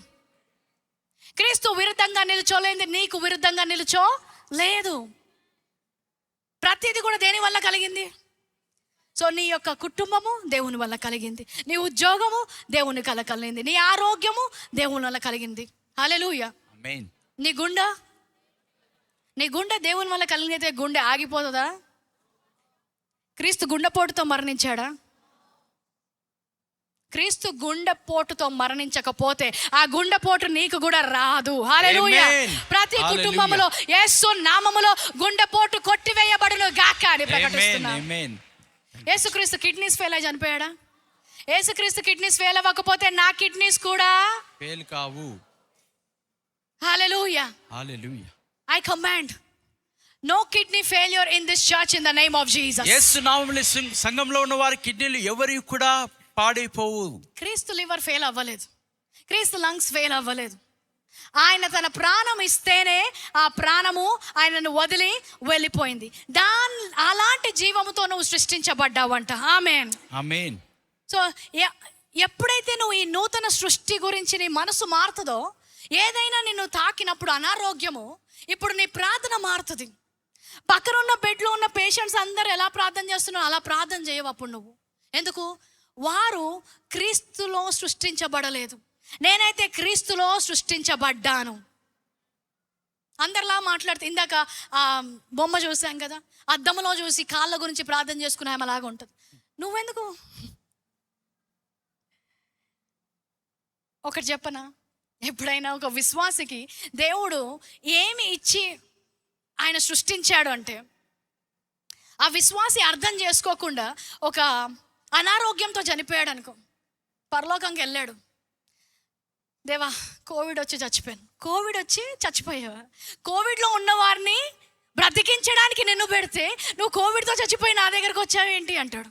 క్రీస్తు విరుద్ధంగా నిలుచోలేనిది నీకు విరుద్ధంగా నిలుచోలేదు. ప్రతిదీ కూడా దేని వల్ల కలిగింది? సో నీ యొక్క కుటుంబము దేవుని వల్ల కలిగింది, నీ ఉద్యోగము దేవుని వల్ల కలిగింది, నీ ఆరోగ్యము దేవుని వల్ల కలిగింది. హల్లెలూయా. ఆమేన్. నీ గుండె దేవుని వల్ల కలిగితే గుండె ఆగిపోతుందా? క్రీస్తు గుండెపోటుతో మరణించాడా? క్రీస్తు గుండెపోటుతో మరణించకపోతే ఆ గుండెపోటు నీకు కూడా రాదు. హల్లెలూయా. ప్రతి కుటుంబంలో యేసు నామములో గుండెపోటు కొట్టివేయబడును గాక అని ప్రకటిస్తున్నాను. ఆమేన్. యేసుక్రీస్తు కిడ్నీస్ ఫెయిల్ అయి చనిపోయాడా? యేసుక్రీస్తు కిడ్నీస్ ఫెయిల్ అవ్వకపోతే నా కిడ్నీస్ కూడా ఫెయిల్ కావు. హల్లెలూయా. హల్లెలూయా. I command no kidney failure in this church in the name of Jesus. యేసు నామములో సంఘంలో ఉన్న వారి కిడ్నీలు ఎవరికి కూడా పాడైపోవు. క్రీస్తు లివర్ ఫెయిల్ అవ్వలేదు, క్రీస్తు లంగ్స్ ఫెయిల్ అవ్వలేదు. ఆయన తన ప్రాణం ఇస్తేనే ఆ ప్రాణము ఆయనను వదిలి వెళ్ళిపోయింది. అలాంటి జీవముతో నువ్వు సృష్టించబడ్డావంట. ఆమేన్. ఆమేన్. సో ఎప్పుడైతే నువ్వు ఈ నూతన సృష్టి గురించి నీ మనసు మారుతుందో, ఏదైనా నిన్ను తాకినప్పుడు అనారోగ్యము, ఇప్పుడు నీ ప్రార్థన మారుతుంది. పక్కనున్న బెడ్లో ఉన్న పేషెంట్స్ అందరూ ఎలా ప్రార్థన చేస్తున్నారో అలా ప్రార్థన చేయవు అప్పుడు నువ్వు. ఎందుకు? వారు క్రీస్తులో సృష్టించబడలేదు. నేనైతే క్రీస్తులో సృష్టించబడ్డాను. అందరిలా మాట్లాడితే, ఇందాక బొమ్మ చూసాం కదా, అద్దంలో చూసి కాళ్ళ గురించి ప్రార్థన చేసుకునే అలాగా ఉంటుంది. నువ్వెందుకు? ఒకటి చెప్పనా, ఎప్పుడైనా ఒక విశ్వాసికి దేవుడు ఏమి ఇచ్చి ఆయన సృష్టించాడు అంటే, ఆ విశ్వాసి అర్థం చేసుకోకుండా ఒక అనారోగ్యంతో చనిపోయాడు అనుకో, పరలోకంకి వెళ్ళాడు. దేవా కోవిడ్ వచ్చి చచ్చిపోయాను, కోవిడ్ వచ్చి చచ్చిపోయావా? కోవిడ్లో ఉన్న వారిని బ్రతికించడానికి నిన్ను పెడితే నువ్వు కోవిడ్తో చచ్చిపోయి నా దగ్గరకు వచ్చావేంటి అంటాడు.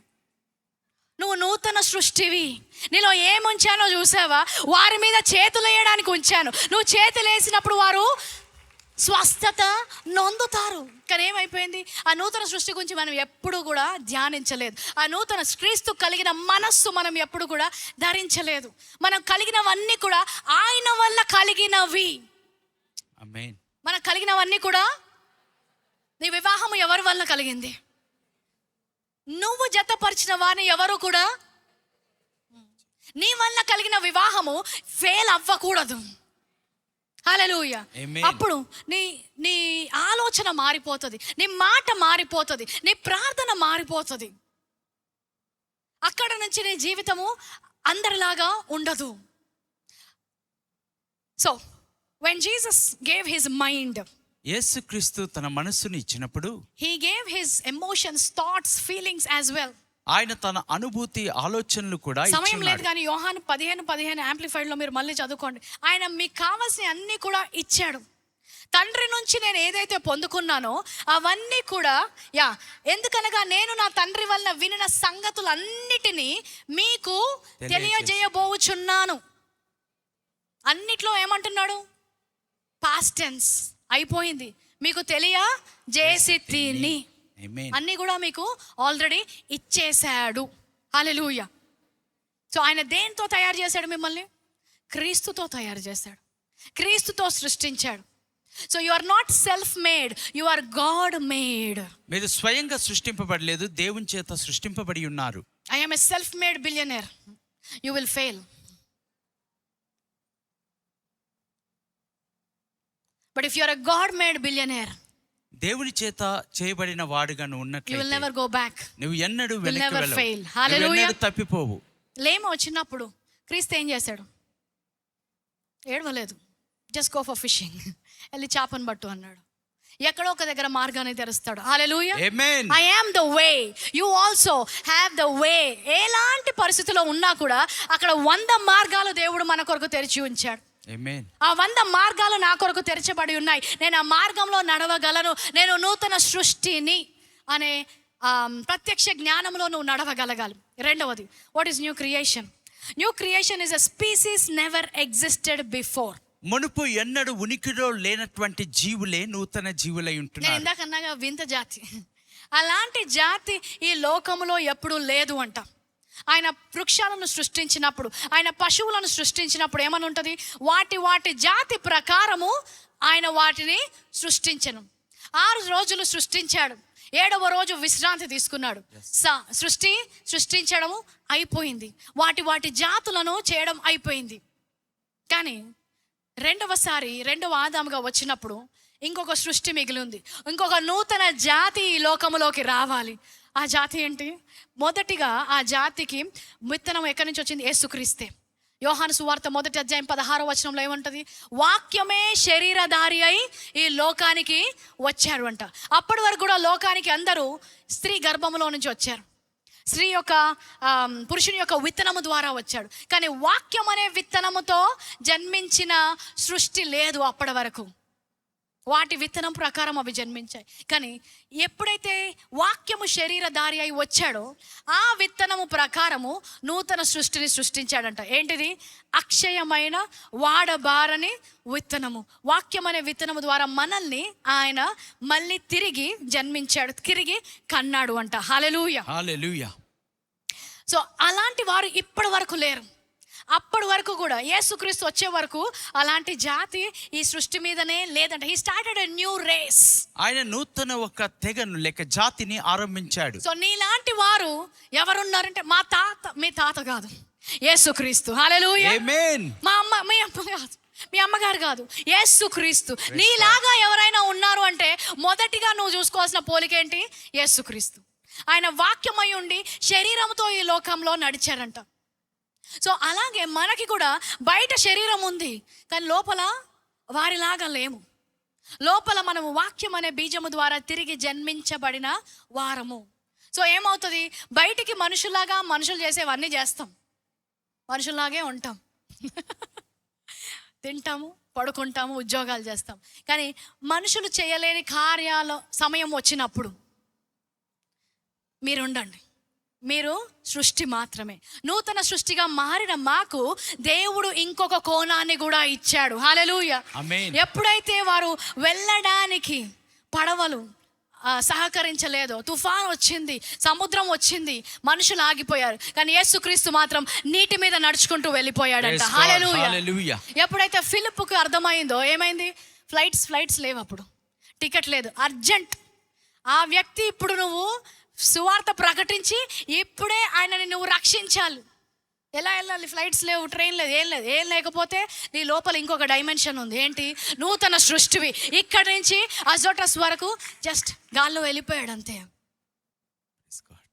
నువ్వు నూతన సృష్టివి, నీలో ఏముంచానో చూసావా? వారి మీద చేతులు వేయడానికి ఉంచాను. నువ్వు చేతులు వేసినప్పుడు వారు స్వస్థత నొందుతారు. కానీ ఏమైపోయింది? ఆ నూతన సృష్టి గురించి మనం ఎప్పుడు కూడా ధ్యానించలేదు. ఆ నూతన క్రీస్తు కలిగిన మనస్సు మనం ఎప్పుడు కూడా ధరించలేదు. మనం కలిగినవన్నీ కూడా ఆయన వల్ల కలిగినవి. ఆమేన్. మనకు కలిగినవన్నీ కూడా. నీ వివాహం ఎవరి వల్ల కలిగింది? నువ్వు జతపరిచిన వారిని ఎవరు కూడా. నీ వల్ల కలిగిన వివాహము ఫెయిల్ అవ్వకూడదు. హల్లెలూయా. అప్పుడు నీ ఆలోచన మారిపోతుంది, నీ మాట మారిపోతుంది, నీ ప్రార్థన మారిపోతుంది. అక్కడ నుంచి నీ జీవితము అందరిలాగా ఉండదు. So when Jesus gave his mind, యేసుక్రీస్తు తన మనస్సుని ఇచ్చినప్పుడు he gave his emotions, thoughts, feelings as well. ఆయన తన అనుభూతి ఆలోచనలు కూడా సమయం లేదు కానీ యోహాను 15:15 యాంప్లిఫైడ్ లో మీరు మళ్ళీ చదువుకోండి. ఆయన మీకు కావాల్సిన అన్ని కూడా ఇచ్చాడు. తండ్రి నుంచి నేను ఏదైతే పొందుకున్నానో అవన్నీ కూడా ఎందుకనగా నేను నా తండ్రి వలన వినిన సంగతులన్నిటినీ మీకు తెలియజేయబోచున్నాను. అన్నిట్లో ఏమంటున్నాడు? పాస్ట్ టెన్స్ అయిపోయింది. మీకు తెలియజేసితిని, అన్నీ కూడా మీకు ఆల్రెడీ ఇచ్చేశాడు. హల్లెలూయా. సో ఆయన దేంతో తయారు చేశాడు మిమ్మల్ని? క్రీస్తుతో తయారు చేశాడు, క్రీస్తుతో సృష్టించాడు. So you are not self made, you are God made. మీరు స్వయంగా సృష్టింపబడలేదు, దేవుని చేత సృష్టింపబడి ఉన్నారు. I am a self made billionaire, you will fail. But if you are a God made billionaire, దేవుని చేత చేయబడిన వాడుగా నువ్వు ఉన్నట్లయితే you will never go back, నువ్వు ఎన్నడూ will వెనక్కి never వెళ్ళవు, fail. నువ్వు Hallelujah. ఎన్నడూ తప్పిపోవు. లేమో వచ్చినప్పుడు క్రీస్తు ఏం చేశాడు? ఏడవలేదు. జస్ట్ గో ఫర్ ఫిషింగ్, వెళ్ళి చేపను పట్టు అన్నాడు. ఎక్కడో ఒక దగ్గర మార్గాన్ని తెరుస్తాడు. Hallelujah. Amen. I am the way, you also have the way. ఎలాంటి పరిస్థితిలో ఉన్నా కూడా అక్కడ 100 మార్గాలు దేవుడు మన కొరకు తెరిచి ఉంచాడు. ఆమేన్. ఆ 100 మార్గాలు నా కొరకు తెరచబడి ఉన్నాయి. నేను ఆ మార్గంలో నడవగలను. నేను నూతన సృష్టిని అనే ప్రత్యక్ష జ్ఞానంలో నువ్వు నడవగలగాలి. రెండవది, what is new creation? New creation is a species never existed before. మునుపు ఎన్నడూ ఉనికిలో లేనటువంటి జీవులే నూతన జీవులై నేను ఉంటున్నారు. ఇందాకన్నాగా వింత జాతి, అలాంటి జాతి ఈ లోకములో ఎప్పుడూ లేదు అంట. ఆయన వృక్షాలను సృష్టించినప్పుడు, ఆయన పశువులను సృష్టించినప్పుడు ఏమని ఉంటుంది? వాటి జాతి ప్రకారము ఆయన వాటిని సృష్టించను. 6 రోజులు సృష్టించాడు, 7వ రోజు విశ్రాంతి తీసుకున్నాడు. సృష్టించడము అయిపోయింది, వాటి జాతులను చేయడం అయిపోయింది. కానీ రెండవ ఆదాముగా వచ్చినప్పుడు ఇంకొక సృష్టి మిగిలి ఉంది. ఇంకొక నూతన జాతి ఈ లోకములోకి రావాలి. ఆ జాతి ఏంటి? మొదటిగా ఆ జాతికి విత్తనం ఎక్కడి నుంచి వచ్చింది? యేసుక్రీస్తే. యోహాను సువార్త 1వ అధ్యాయం 16వ వచనంలో ఏమంటది? వాక్యమే శరీరధారి అయి ఈ లోకానికి వచ్చారు అంట. అప్పటి వరకు కూడా లోకానికి అందరూ స్త్రీ గర్భములో నుంచి వచ్చారు, స్త్రీ యొక్క పురుషుని యొక్క విత్తనము ద్వారా వచ్చాడు. కానీ వాక్యం అనే విత్తనముతో జన్మించిన సృష్టి లేదు అప్పటి వరకు. వాటి విత్తనం ప్రకారం అవి జన్మించాయి. కానీ ఎప్పుడైతే వాక్యము శరీరధారి అయి వచ్చాడో ఆ విత్తనము ప్రకారము నూతన సృష్టిని సృష్టించాడంట. ఏంటిది? అక్షయమైన వాడబారని విత్తనము. వాక్యం అనే విత్తనము ద్వారా మనల్ని ఆయన మళ్ళీ తిరిగి జన్మించాడు, తిరిగి కన్నాడు అంట. హల్లెలూయా. హల్లెలూయా. సో అలాంటి వారు ఇప్పటి వరకు లేరు. అప్పటి వరకు కూడా యేసుక్రీస్తు వచ్చే వరకు అలాంటి జాతి ఈ సృష్టి మీదనే లేదంట. He started a new race. ఆయన నూతన ఒక తెగను లేక జాతిని ఆరంభించాడు. సో నీలాంటి వారు ఎవరున్నారంటే మీ తాత కాదు, యేసుక్రీస్తు. హల్లెలూయా. ఆమేన్. మీ అమ్మ కాదు, మీ అమ్మగారు కాదు, యేసుక్రీస్తు. నీలాగా ఎవరైనా ఉన్నారు అంటే మొదటిగా నువ్వు చూసుకోవాల్సిన పోలికేంటి? యేసుక్రీస్తు. ఆయన వాక్యమై ఉండి శరీరంతో ఈ లోకంలో నడిచారంట. సో అలాగే మనకి కూడా బయట శరీరం ఉంది, కానీ లోపల వారిలాగా లేము. లోపల మనము వాక్యం అనే బీజము ద్వారా తిరిగి జన్మించబడిన వారము. సో ఏమవుతుంది, బయటికి మనుషులాగా మనుషులు చేసేవన్నీ చేస్తాం, మనుషుల్లాగే ఉంటాం. తింటాము, పడుకుంటాము, ఉద్యోగాలు చేస్తాం. కానీ మనుషులు చేయలేని కార్యాల సమయం వచ్చినప్పుడు మీరు ఉండండి. మీరు సృష్టి మాత్రమే. నూతన సృష్టిగా మారిన మాకు దేవుడు ఇంకొక కోణాన్ని కూడా ఇచ్చాడు. హల్లెలూయా. ఆమేన్. ఎప్పుడైతే వారు వెళ్ళడానికి పడవలు సహకరించలేదు, తుఫాన్ వచ్చింది, సముద్రం వచ్చింది, మనుషులు ఆగిపోయారు, కానీ యేసుక్రీస్తు మాత్రం నీటి మీద నడుచుకుంటూ వెళ్ళిపోయాడంట. Yes, God. హల్లెలూయా. Hallelujah. ఎప్పుడైతే ఫిలిప్పుకు అర్థమైందో ఏమైంది, ఫ్లైట్స్ లేవు, అప్పుడు టికెట్ లేదు, అర్జెంట్. ఆ వ్యక్తి ఇప్పుడు నువ్వు సువార్త ప్రకటించి ఇప్పుడే ఆయనని నువ్వు రక్షించాలి. ఎలా వెళ్ళాలి? ఫ్లైట్స్ లేవు, ట్రైన్ లేదు, ఏం లేకపోతే నీ లోపల ఇంకొక డైమెన్షన్ ఉంది. ఏంటి? నూతన సృష్టివి. ఇక్కడి నుంచి అజోటస్ వరకు జస్ట్ గాల్లో వెళ్ళిపోయాడు అంతే. Yes, God.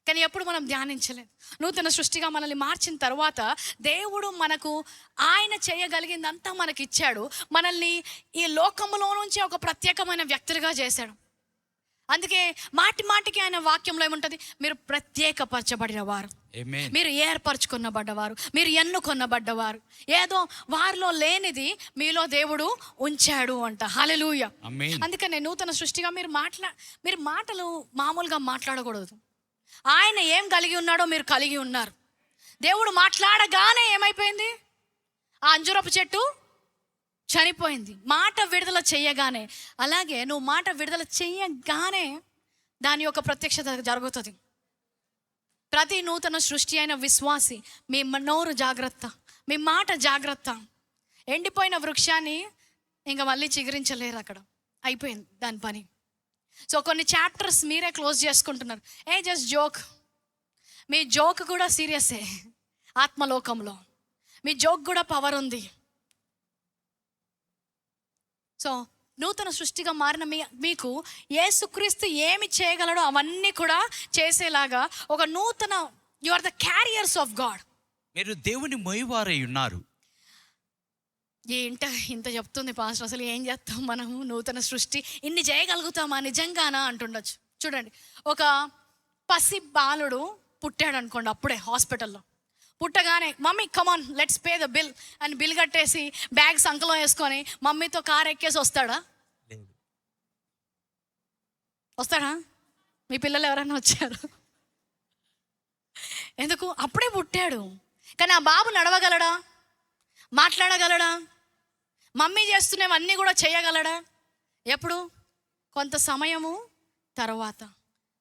కానీ ఎప్పుడు మనం ధ్యానించలేదు. నూతన సృష్టిగా మనల్ని మార్చిన తర్వాత దేవుడు మనకు ఆయన చేయగలిగిందంతా మనకి ఇచ్చాడు. మనల్ని ఈ లోకములో నుంచి ఒక ప్రత్యేకమైన వ్యక్తులుగా చేశాడు. అందుకే మాటికి ఆయన వాక్యంలో ఏముంటుంది, మీరు ప్రత్యేకపరచబడిన వారు, Amen. మీరు ఏర్పరచుకున్నబడ్డవారు, మీరు ఎన్నుకొన్నబడ్డవారు, ఏదో వారిలో లేనిది మీలో దేవుడు ఉంచాడు అంట. హల్లెలూయా. Amen. అందుకనే నూతన సృష్టిగా మీరు మాటలు మామూలుగా మాట్లాడకూడదు. ఆయన ఏం కలిగి ఉన్నాడో మీరు కలిగి ఉన్నారు. దేవుడు మాట్లాడగానే ఏమైపోయింది, ఆ అంజూరపు చెట్టు చనిపోయింది. మాట విడుదల చెయ్యగానే, అలాగే నువ్వు మాట విడుదల చెయ్యగానే దాని యొక్క ప్రత్యక్షత జరుగుతుంది. ప్రతి నూతన సృష్టి అయిన విశ్వాసి, మీ నోరు జాగ్రత్త, మీ మాట జాగ్రత్త. ఎండిపోయిన వృక్షాన్ని ఇంకా మళ్ళీ చిగురించలేరు, అక్కడ అయిపోయింది దాని పని. సో కొన్ని చాప్టర్స్ మీరే క్లోజ్ చేసుకుంటున్నారు. Just joke. మీ జోక్ కూడా సీరియసే. ఆత్మలోకంలో మీ జోక్ కూడా పవర్ ఉంది. సో నూతన సృష్టిగా మారిన మీకు యేసుక్రీస్తు ఏమి చేయగలడో అవన్నీ కూడా చేసేలాగా ఒక నూతన, you are the carriers of God. మీరు దేవుని మొయ్యవారై ఉన్నారు. ఇంత చెప్తుంది పాస్టర్, అసలు ఏం చేస్తాం మనము? నూతన సృష్టి ఇన్ని చేయగలుగుతామా నిజంగానా అంటుండొచ్చు. చూడండి, ఒక పసి బాలుడు పుట్టాడు అనుకోండి, అప్పుడే హాస్పిటల్లో. పుట్టగానే mummy come on let's pay the bill అని బిల్ కట్టేసి బ్యాగ్ సంకలో వేసుకొని మమ్మీతో కార్ ఎక్కేసి వస్తాడా? వస్తాడా? మీ పిల్లలు ఎవరైనా వచ్చారు? ఎందుకు? అప్పుడే పుట్టాడు. కానీ ఆ బాబు నడవగలడా? మాట్లాడగలడా? మమ్మీ చేస్తున్నవన్నీ కూడా చేయగలడా? ఎప్పుడు? కొంత సమయము తర్వాత.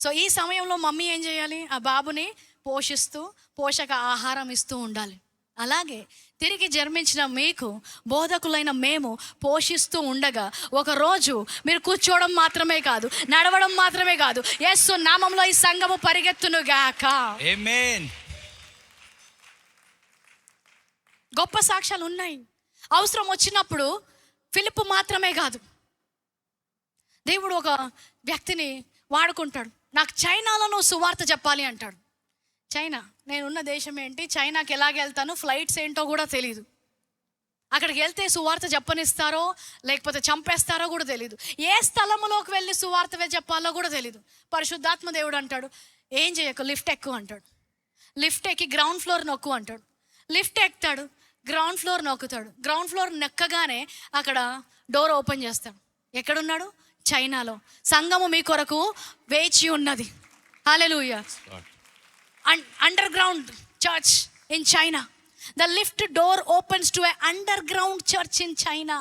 సో ఈ సమయంలో మమ్మీ ఏం చేయాలి? ఆ బాబుని పోషిస్తూ పోషక ఆహారం ఇస్తూ ఉండాలి. అలాగే తిరిగి జన్మించిన మీకు, బోధకులైన మేము పోషిస్తూ ఉండగా ఒకరోజు మీరు కూర్చోవడం మాత్రమే కాదు, నడవడం మాత్రమే కాదు, యేసు నామంలో ఈ సంఘము పరిగెత్తును గాక. ఆమేన్. గొప్ప సాక్ష్యాలు ఉన్నాయి. అవసరం వచ్చినప్పుడు ఫిలిప్పు మాత్రమే కాదు, దేవుడు ఒక వ్యక్తిని వాడుకుంటాడు. నాకు చైనాలో సువార్త చెప్పాలి అంటాడు. చైనా, నేనున్న దేశం ఏంటి, చైనాకి ఎలాగ వెళ్తాను, ఫ్లైట్స్ ఏంటో కూడా తెలీదు. అక్కడికి వెళ్తే సువార్త చెప్పనిస్తారో లేకపోతే చంపేస్తారో కూడా తెలీదు. ఏ స్థలంలోకి వెళ్ళి సువార్త చెప్పాలో కూడా తెలీదు. పరిశుద్ధాత్మ దేవుడు అంటాడు, ఏం చేయకు, లిఫ్ట్ ఎక్కువ అంటాడు. లిఫ్ట్ ఎక్కి గ్రౌండ్ ఫ్లోర్ నొక్కు అంటాడు. లిఫ్ట్ ఎక్కుతాడు, గ్రౌండ్ ఫ్లోర్ నొక్కుతాడు. గ్రౌండ్ ఫ్లోర్ నొక్కగానే అక్కడ డోర్ ఓపెన్ చేస్తాడు. ఎక్కడున్నాడు? చైనాలో. సంఘము మీ కొరకు వేచి ఉన్నది. Hallelujah. Underground church in China. The lift door opens to a underground church in China.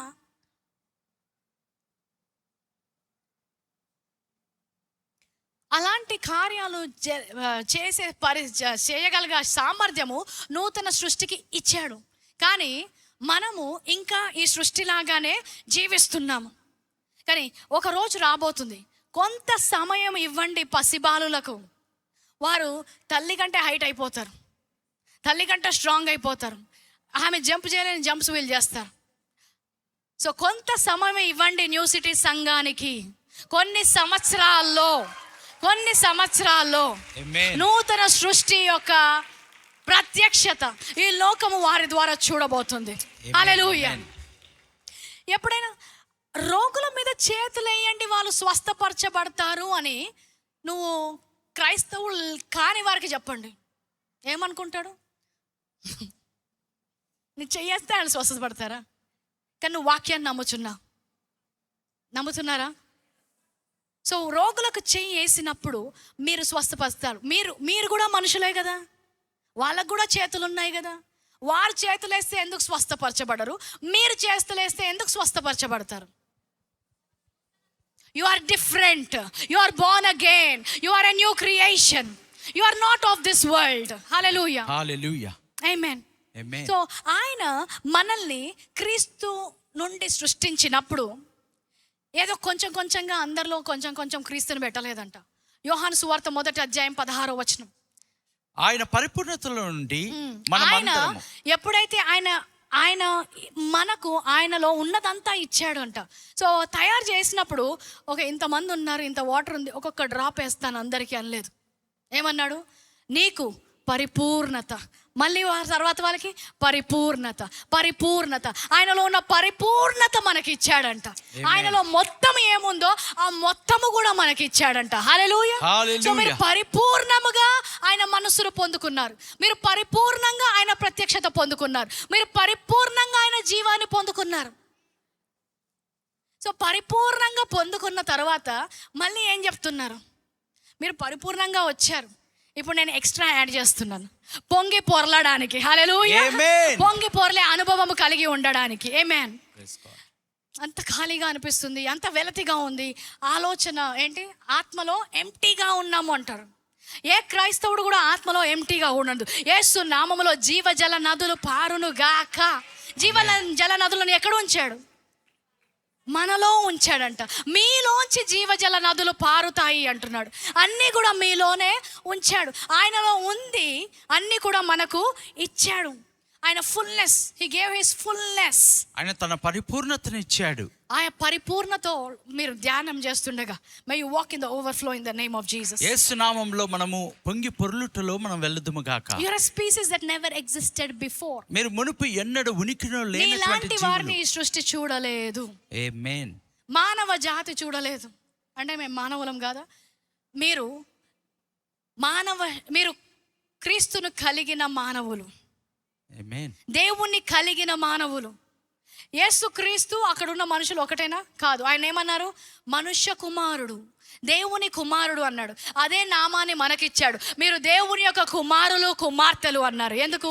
అలాంటి కార్యాలు చేయగలిగే సామర్థ్యము నూతన సృష్టికి ఇచ్చాడు. కానీ మనము ఇంకా ఈ సృష్టిలాగానే జీవిస్తున్నాము. కానీ ఒక రోజు రాబోతుంది, కొంత సమయం ఇవ్వండి పసిబాలులకు. వారు తల్లి కంటే హైట్ అయిపోతారు, తల్లి కంటే స్ట్రాంగ్ అయిపోతారు. ఆమె జంప్ చేయలేని జంప్స్ వీళ్ళు చేస్తారు. సో కొంత సమయం ఇవ్వండి న్యూ సిటీ సంఘానికి. కొన్ని సంవత్సరాల్లో నూతన సృష్టి యొక్క ప్రత్యక్షత ఈ లోకము వారి ద్వారా చూడబోతుంది. హల్లెలూయా. ఎప్పుడైనా రోగుల మీద చేతులు వేయండి వాళ్ళు స్వస్థపరచబడతారు అని నువ్వు క్రైస్తవులు కాని వారికి చెప్పండి, ఏమనుకుంటాడు? నీకు చెయ్యేస్తే వాళ్ళు స్వస్థపడతారా? కానీ నువ్వు వాక్యాన్ని నమ్ముతున్నారా? సో రోగులకు చెయ్యి వేసినప్పుడు మీరు స్వస్థపరుస్తారు. మీరు కూడా మనుషులే కదా, వాళ్ళకు కూడా చేతులు ఉన్నాయి కదా. వారు చేతులు వేస్తే ఎందుకు స్వస్థపరచబడరు? మీరు చేతులు వేస్తే ఎందుకు స్వస్థపరచబడతారు? You are different. You are born again. You are a new creation. You are not of this world. Hallelujah. Hallelujah. Amen. Amen. So ఆయన మనల్ని క్రీస్తు నుండి సృష్టించినప్పుడు ఏదో కొంచెంగా అందరిలో కొంచెం క్రీస్తుని పెట్టలేదంట. యోహాను సువార్త 1వ అధ్యాయం 16వ వచనం. ఆయన పరిపూర్ణతలో నుండి ఆయన ఎప్పుడైతే ఆయన మనకు ఆయనలో ఉన్నదంతా ఇచ్చాడు అంట. సో తయారు చేసినప్పుడు ఇంతమంది ఉన్నారు, ఇంత వాటర్ ఉంది, ఒక్కొక్క డ్రాప్ వేస్తాను అందరికీ అనలేదు. ఏమన్నాడు? నీకు పరిపూర్ణత, మళ్ళీ తర్వాత వాళ్ళకి పరిపూర్ణత. ఆయనలో ఉన్న పరిపూర్ణత మనకి ఇచ్చాడంట. ఆయనలో మొత్తం ఏముందో ఆ మొత్తము కూడా మనకి ఇచ్చాడంట. హల్లెలూయా. సో మీరు పరిపూర్ణముగా ఆయన మనస్సును పొందుకున్నారు, మీరు పరిపూర్ణంగా ఆయన ప్రత్యక్షత పొందుకున్నారు, మీరు పరిపూర్ణంగా ఆయన జీవాన్ని పొందుకున్నారు. సో పరిపూర్ణంగా పొందుకున్న తర్వాత మళ్ళీ ఏం చెప్తున్నారు? మీరు పరిపూర్ణంగా వచ్చారు, ఇప్పుడు నేను ఎక్స్ట్రా యాడ్ చేస్తున్నాను, పొంగి పొరలడానికి. హల్లెలూయా. పొంగి పొరలే అనుభవం కలిగి ఉండడానికి. ఆమేన్. అంత ఖాళీగా అనిపిస్తుంది, అంత వెలతిగా ఉంది, ఆలోచన ఏంటి? ఆత్మలో ఎంటీగా ఉన్నాము అంటారు. ఏ క్రైస్తవుడు కూడా ఆత్మలో ఎంటీగా ఉండదు. యేసు నామములో జీవజల నదులు పారును గాక. జల నదులను ఎక్కడ ఉంచాడు? మనలో ఉంచాడంట. మీలోంచి జీవజల నదులు పారుతాయి అంటున్నాడు. అన్నీ కూడా మీలోనే ఉంచాడు. ఆయనలో ఉంది, అన్నీ కూడా మనకు ఇచ్చాడు. ఆయన fullness, he gave his fullness. ఆయన తన పరిపూర్ణతను ఇచ్చాడు. ఆయన పరిపూర్ణతో మీరు ధ్యానం చేస్తుండగా may you walk in the overflow in the name of Jesus. యేసు నామములో మనము పొంగి పొర్లుటలో మనం వెళ్దుము గాక. You are a species that never existed before. మీరు మునుపు ఎన్నడూ ఉనికిలో లేనటువంటి జీవులు. వారిని సృష్టి చూడలేదు. ఆమేన్. మానవ జాతి చూడలేదు. అంటే మేము మానవులం కాదా? మీరు క్రీస్తును కలిగిన మానవులు, దేవుణ్ణి కలిగిన మానవులు. యేసు క్రీస్తు అక్కడున్న మనుషులు ఒకటేనా? కాదు. ఆయన ఏమన్నారు? మనుష్య కుమారుడు, దేవుని కుమారుడు అన్నాడు. అదే నామాన్ని మనకిచ్చాడు. మీరు దేవుని యొక్క కుమారులు కుమార్తెలు అన్నారు. ఎందుకు?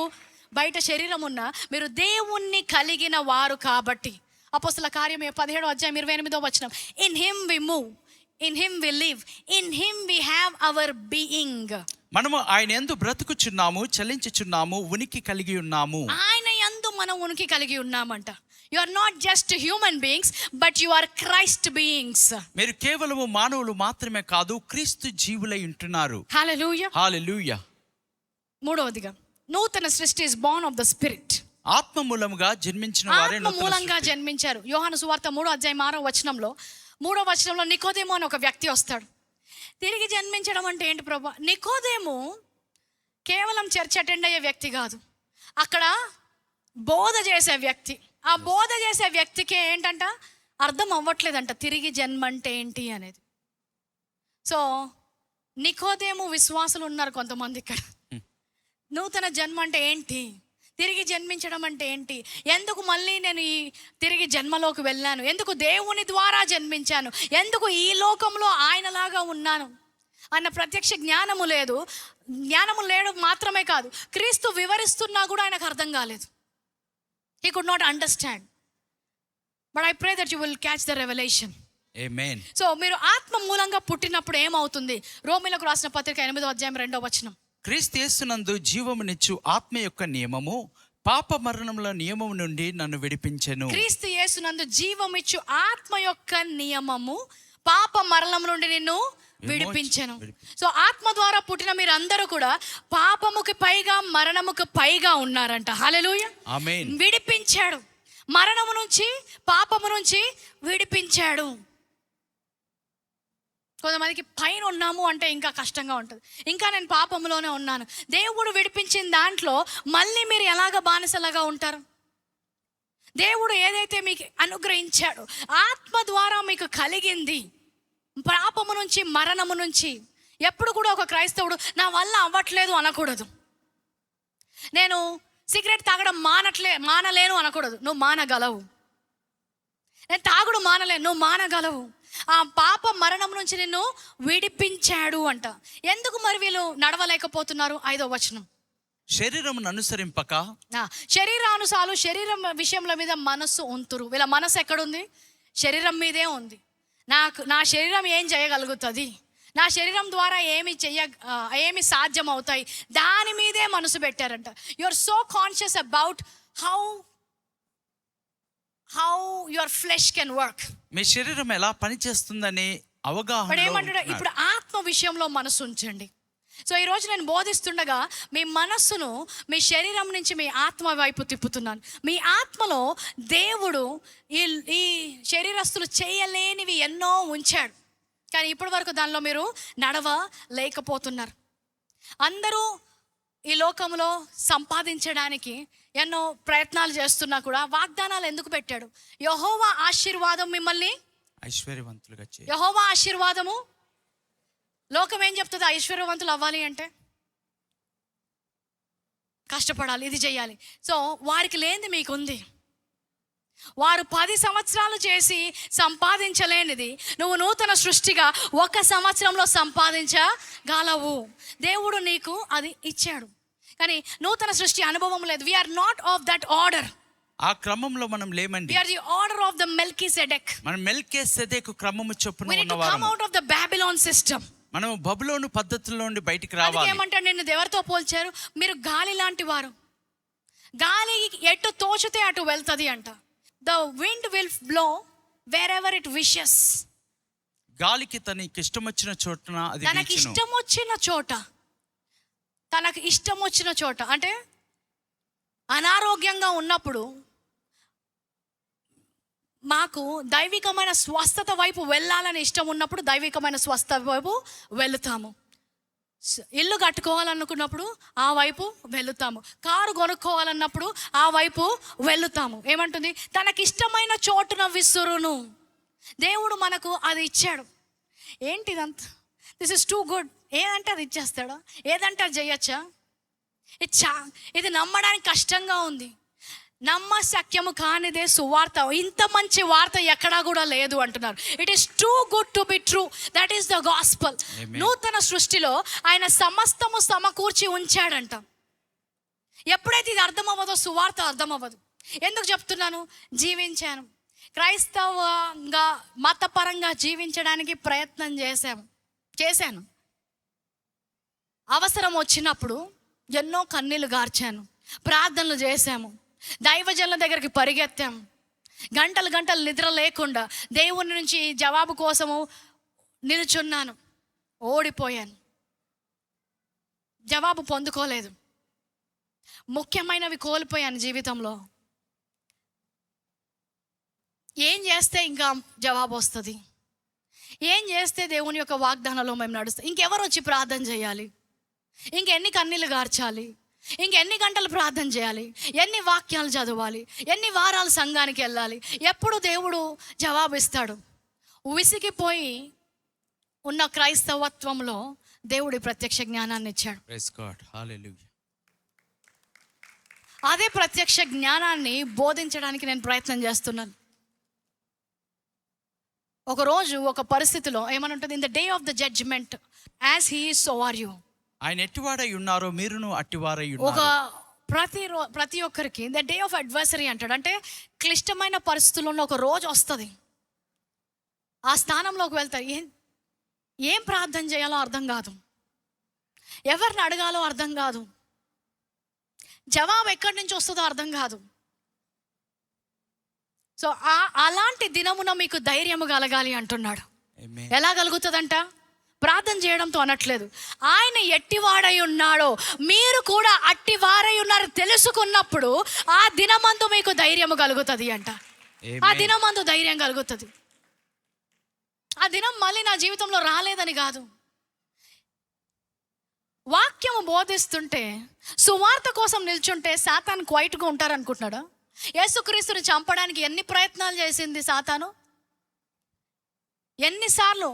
బయట శరీరం ఉన్నా మీరు దేవుణ్ణి కలిగిన వారు కాబట్టి. అపోస్తల కార్యం 17వ అధ్యాయం 28వ వచనం. In him we move, in him we live, in him we have our being. మనము ఆయన యందు బ్రతుకుచున్నాము, చలించుచున్నాము, ఉనికి కలిగి ఉన్నాము. ఆయన యందు మనం ఉనికి కలిగి ఉన్నామంట. You are not just human beings but you are Christ beings. మీరు కేవలము మానవులు మాత్రమే కాదు, క్రీస్తు జీవులై ఉంటున్నారు. హల్లెలూయా. హల్లెలూయా. మూడవదిగా నూతన సృష్టి is Born of the spirit. ఆత్మ మూలంగా జన్మించిన వారే ఆత్మ మూలంగా జన్మించారు. యోహాను సువార్త 3వ అధ్యాయం 6వ వచనంలో నికోదేము అని ఒక వ్యక్తి వస్తాడు. తిరిగి జన్మించడం అంటే ఏంటి ప్రభా? నికోదేము కేవలం చర్చ్ అటెండ్ అయ్యే వ్యక్తి కాదు, అక్కడ బోధ చేసే వ్యక్తి. ఆ బోధ చేసే వ్యక్తికి ఏంటంట అర్థం అవ్వట్లేదంట తిరిగి జన్మ అంటే ఏంటి అనేది. సో నికోదేము విశ్వాసులు ఉన్నారు కొంతమంది ఇక్కడ. నూతన జన్మ అంటే ఏంటి? తిరిగి జన్మించడం అంటే ఏంటి? ఎందుకు మళ్ళీ నేను ఈ తిరిగి జన్మలోకి వెళ్ళాను? ఎందుకు దేవుని ద్వారా జన్మించాను? ఎందుకు ఈ లోకంలో ఆయనలాగా ఉన్నాను అన్న ప్రత్యక్ష జ్ఞానము లేదు. జ్ఞానము లేడు మాత్రమే కాదు, క్రీస్తు వివరిస్తున్నా కూడా ఆయనకు అర్థం కాలేదు. He could not understand. But I pray that you will catch the revelation. Amen. So మీరు ఆత్మ మూలంగా పుట్టినప్పుడు ఏమవుతుంది? రోమీయులకు రాసిన పత్రిక 8వ అధ్యాయం 2వ వచనం. క్రీస్తు యేసునందు జీవమునిచ్చు ఆత్మ యొక్క నియమము పాప మరణముల నియమము నుండి నన్ను విడిపించెను. క్రీస్తు యేసునందు జీవమిచ్చు ఆత్మ యొక్క నియమము పాప మరణం నుండి నిన్ను విడిపించెను. సో ఆత్మ ద్వారా పుట్టిన మీరు అందరూ కూడా పాపముకి పైగా మరణముకి పైగా ఉన్నారంట. హల్లెలూయా. ఆమేన్. విడిపించాడు, మరణము నుంచి పాపము నుంచి విడిపించాడు. కొంతమందికి పైన ఉన్నాము అంటే ఇంకా కష్టంగా ఉంటుంది. ఇంకా నేను పాపములోనే ఉన్నాను. దేవుడు విడిపించిన దాంట్లో మళ్ళీ మీరు ఎలాగ బానిసలాగా ఉంటారు? దేవుడు ఏదైతే మీకు అనుగ్రహించాడో, ఆత్మ ద్వారా మీకు కలిగింది, పాపము నుంచి, మరణము నుంచి. ఎప్పుడు కూడా ఒక క్రైస్తవుడు నా వల్ల అవ్వట్లేదు అనకూడదు. నేను సిగరెట్ తాగడం మానలేను అనకూడదు. నువ్వు మానగలవు. నేను తాగుడు మానలేను, నువ్వు మానగలవు. ఆ పాప మరణం నుంచి నిన్ను విడిపించాడు అంట. ఎందుకు మరి వీళ్ళు నడవలేకపోతున్నారు? 5వ వచనం, శరీరమును అనుసరింపక, శరీరానుసారు శరీరం విషయంలో మీద మనస్సు ఉంతురు. వీళ్ళ మనస్సు ఎక్కడుంది? శరీరం మీదే ఉంది. నా శరీరం ఏం చేయగలుగుతుంది, నా శరీరం ద్వారా ఏమి సాధ్యం అవుతాయి, దాని మీదే మనసు పెట్టారంట. You are so conscious about how your flesh can work. మీ శరీరం ఎలా పనిచేస్తుందని అవగాహన. ఏమంటాడు? ఇప్పుడు ఆత్మ విషయంలో మనసు ఉంచండి. సో ఈరోజు నేను బోధిస్తుండగా మీ మనస్సును మీ శరీరం నుంచి మీ ఆత్మ వైపు తిప్పుతున్నాను. మీ ఆత్మలో దేవుడు ఈ శరీరస్తులు చేయలేనివి ఎన్నో ఉంచాడు, కానీ ఇప్పటి వరకు దానిలో మీరు నడవలేకపోతున్నారు. అందరూ ఈ లోకంలో సంపాదించడానికి ఎన్నో ప్రయత్నాలు చేస్తున్నా కూడా వాగ్దానాలు ఎందుకు పెట్టాడు? యెహోవా ఆశీర్వాదం మిమ్మల్ని ఐశ్వర్యవంతులుగా చేయాలి. యెహోవా ఆశీర్వాదము. లోకం ఏం చెప్తుంది? ఐశ్వర్యవంతులు అవ్వాలి అంటే కష్టపడాలి, ఇది చేయాలి. సో వారికి లేనిది మీకుంది. వారు 10 సంవత్సరాలు చేసి సంపాదించలేనిది నువ్వు నూతన సృష్టిగా 1 సంవత్సరంలో సంపాదించగలవు. దేవుడు నీకు అది ఇచ్చాడు, కానీ నూతన సృష్టి అనుభవం లేదు. We are not of that order. ఆ క్రమంలో మనం లేమండి. We are the order of the Melchizedek. మనం మెల్కీసెదెకు క్రమము చొప్పున We need to come out of the Babylon system. మనం బబులోను పద్ధతుల్లో నుండి బయటికి అందుకే రావాలి. ఏమంటాడు? నిన్ను ఎవరితో పోల్చారు? మీరు గాలి లాంటి వారు. గాలి ఎటు తోచితే అటు వెళ్తుంది అంట. The wind will blow wherever it wishes. గాలికి తనకి ఇష్టం వచ్చిన చోటున అది తనకి వీచును. ఇష్టం వచ్చిన చోట, తనకు ఇష్టం వచ్చిన చోట. అంటే అనారోగ్యంగా ఉన్నప్పుడు మాకు దైవికమైన స్వస్థత వైపు వెళ్ళాలని ఇష్టం ఉన్నప్పుడు దైవికమైన స్వస్థత వైపు వెళుతాము. ఇల్లు కట్టుకోవాలనుకున్నప్పుడు ఆ వైపు వెళుతాము. కారు కొనుక్కోవాలన్నప్పుడు ఆ వైపు వెళుతాము. ఏమంటుంది? తనకిష్టమైన చోటున విసురును. దేవుడు మనకు అది ఇచ్చాడు. ఏంటిదంతా? This is too good. ఏదంటే అది ఇచ్చేస్తాడా? ఏదంటే అది చేయొచ్చా? ఇది నమ్మడానికి కష్టంగా ఉంది. నమ్మశక్యము కానిదే సువార్త. ఇంత మంచి వార్త ఎక్కడా కూడా లేదు అంటున్నారు. It is too good to be true. That is the gospel. నూతన సృష్టిలో ఆయన సమస్తము సమకూర్చి ఉంచాడంట. ఎప్పుడైతే ఇది అర్థం అవ్వదో సువార్త అర్థం అవ్వదు. ఎందుకు చెప్తున్నాను? జీవించాను, క్రైస్తవంగా మతపరంగా జీవించడానికి ప్రయత్నం చేశాను. అవసరం వచ్చినప్పుడు ఎన్నో కన్నీళ్లు గార్చాను, ప్రార్థనలు చేశాము, దైవజనుల దగ్గరికి పరిగెత్తాము, గంటలు నిద్ర లేకుండా దేవుని నుంచి జవాబు కోసము నిలుచున్నాను. ఓడిపోయాను, జవాబు పొందుకోలేదు, ముఖ్యమైనవి కోల్పోయాను జీవితంలో. ఏం చేస్తే ఇంకా జవాబు వస్తుంది? ఏం చేస్తే దేవుని యొక్క వాగ్దానంలో మేము నడుస్తాం? ఇంకెవరు వచ్చి ప్రార్థన చేయాలి? ఇంకెన్ని కన్నీళ్ళు గార్చాలి? ఇంకెన్ని గంటలు ప్రార్థన చేయాలి? ఎన్ని వాక్యాలు చదవాలి? ఎన్ని వారాలు సంఘానికి వెళ్ళాలి? ఎప్పుడు దేవుడు జవాబిస్తాడు? విసిగిపోయి ఉన్న క్రైస్తవత్వంలో దేవుడి ప్రత్యక్ష జ్ఞానాన్ని ఇచ్చాడు. ప్రైజ్ గాడ్, హల్లెలూయా. అదే ప్రత్యక్ష జ్ఞానాన్ని బోధించడానికి నేను ప్రయత్నం చేస్తున్నాను. ఒకరోజు ఒక పరిస్థితిలో ఏమని ఉంటుంది? In the day of the judgment as he is so are you. ఆయన ఎట్టివాడై ఉన్నారో మీరును అట్టివారై ఒక ఉన్నారు. ప్రతి ఒక్కరికి ద డే ఆఫ్ అడ్వర్సరీ అంటాడు. అంటే క్లిష్టమైన పరిస్థితుల్లో ఒక రోజు వస్తుంది. ఆ స్థానంలోకి వెళ్తారు. ఏం ప్రార్థన చేయాలో అర్థం కాదు, ఎవరిని అడగాలో అర్థం కాదు, జవాబు ఎక్కడి నుంచి వస్తుందో అర్థం కాదు. సో అలాంటి దినమున మీకు ధైర్యము కలగాలి అంటున్నాడు. ఎలా కలుగుతుందంట? ప్రార్థన చేయడంతో అనట్లేదు. ఆయన ఎట్టివాడై ఉన్నాడో మీరు కూడా అట్టివారై ఉన్నారు తెలుసుకున్నప్పుడు ఆ దినమందు మీకు ధైర్యము కలుగుతుంది అంట. ఆ దినమందు ధైర్యం కలుగుతుంది. ఆ దినం మళ్ళీ నా జీవితంలో రాలేదని కాదు. వాక్యము బోధిస్తుంటే, సువార్త కోసం నిల్చుంటే సాతాను క్వైట్గా ఉంటారనుకుంటున్నాడా? యేసుక్రీస్తుని చంపడానికి ఎన్ని ప్రయత్నాలు చేసింది సాతాను? ఎన్నిసార్లు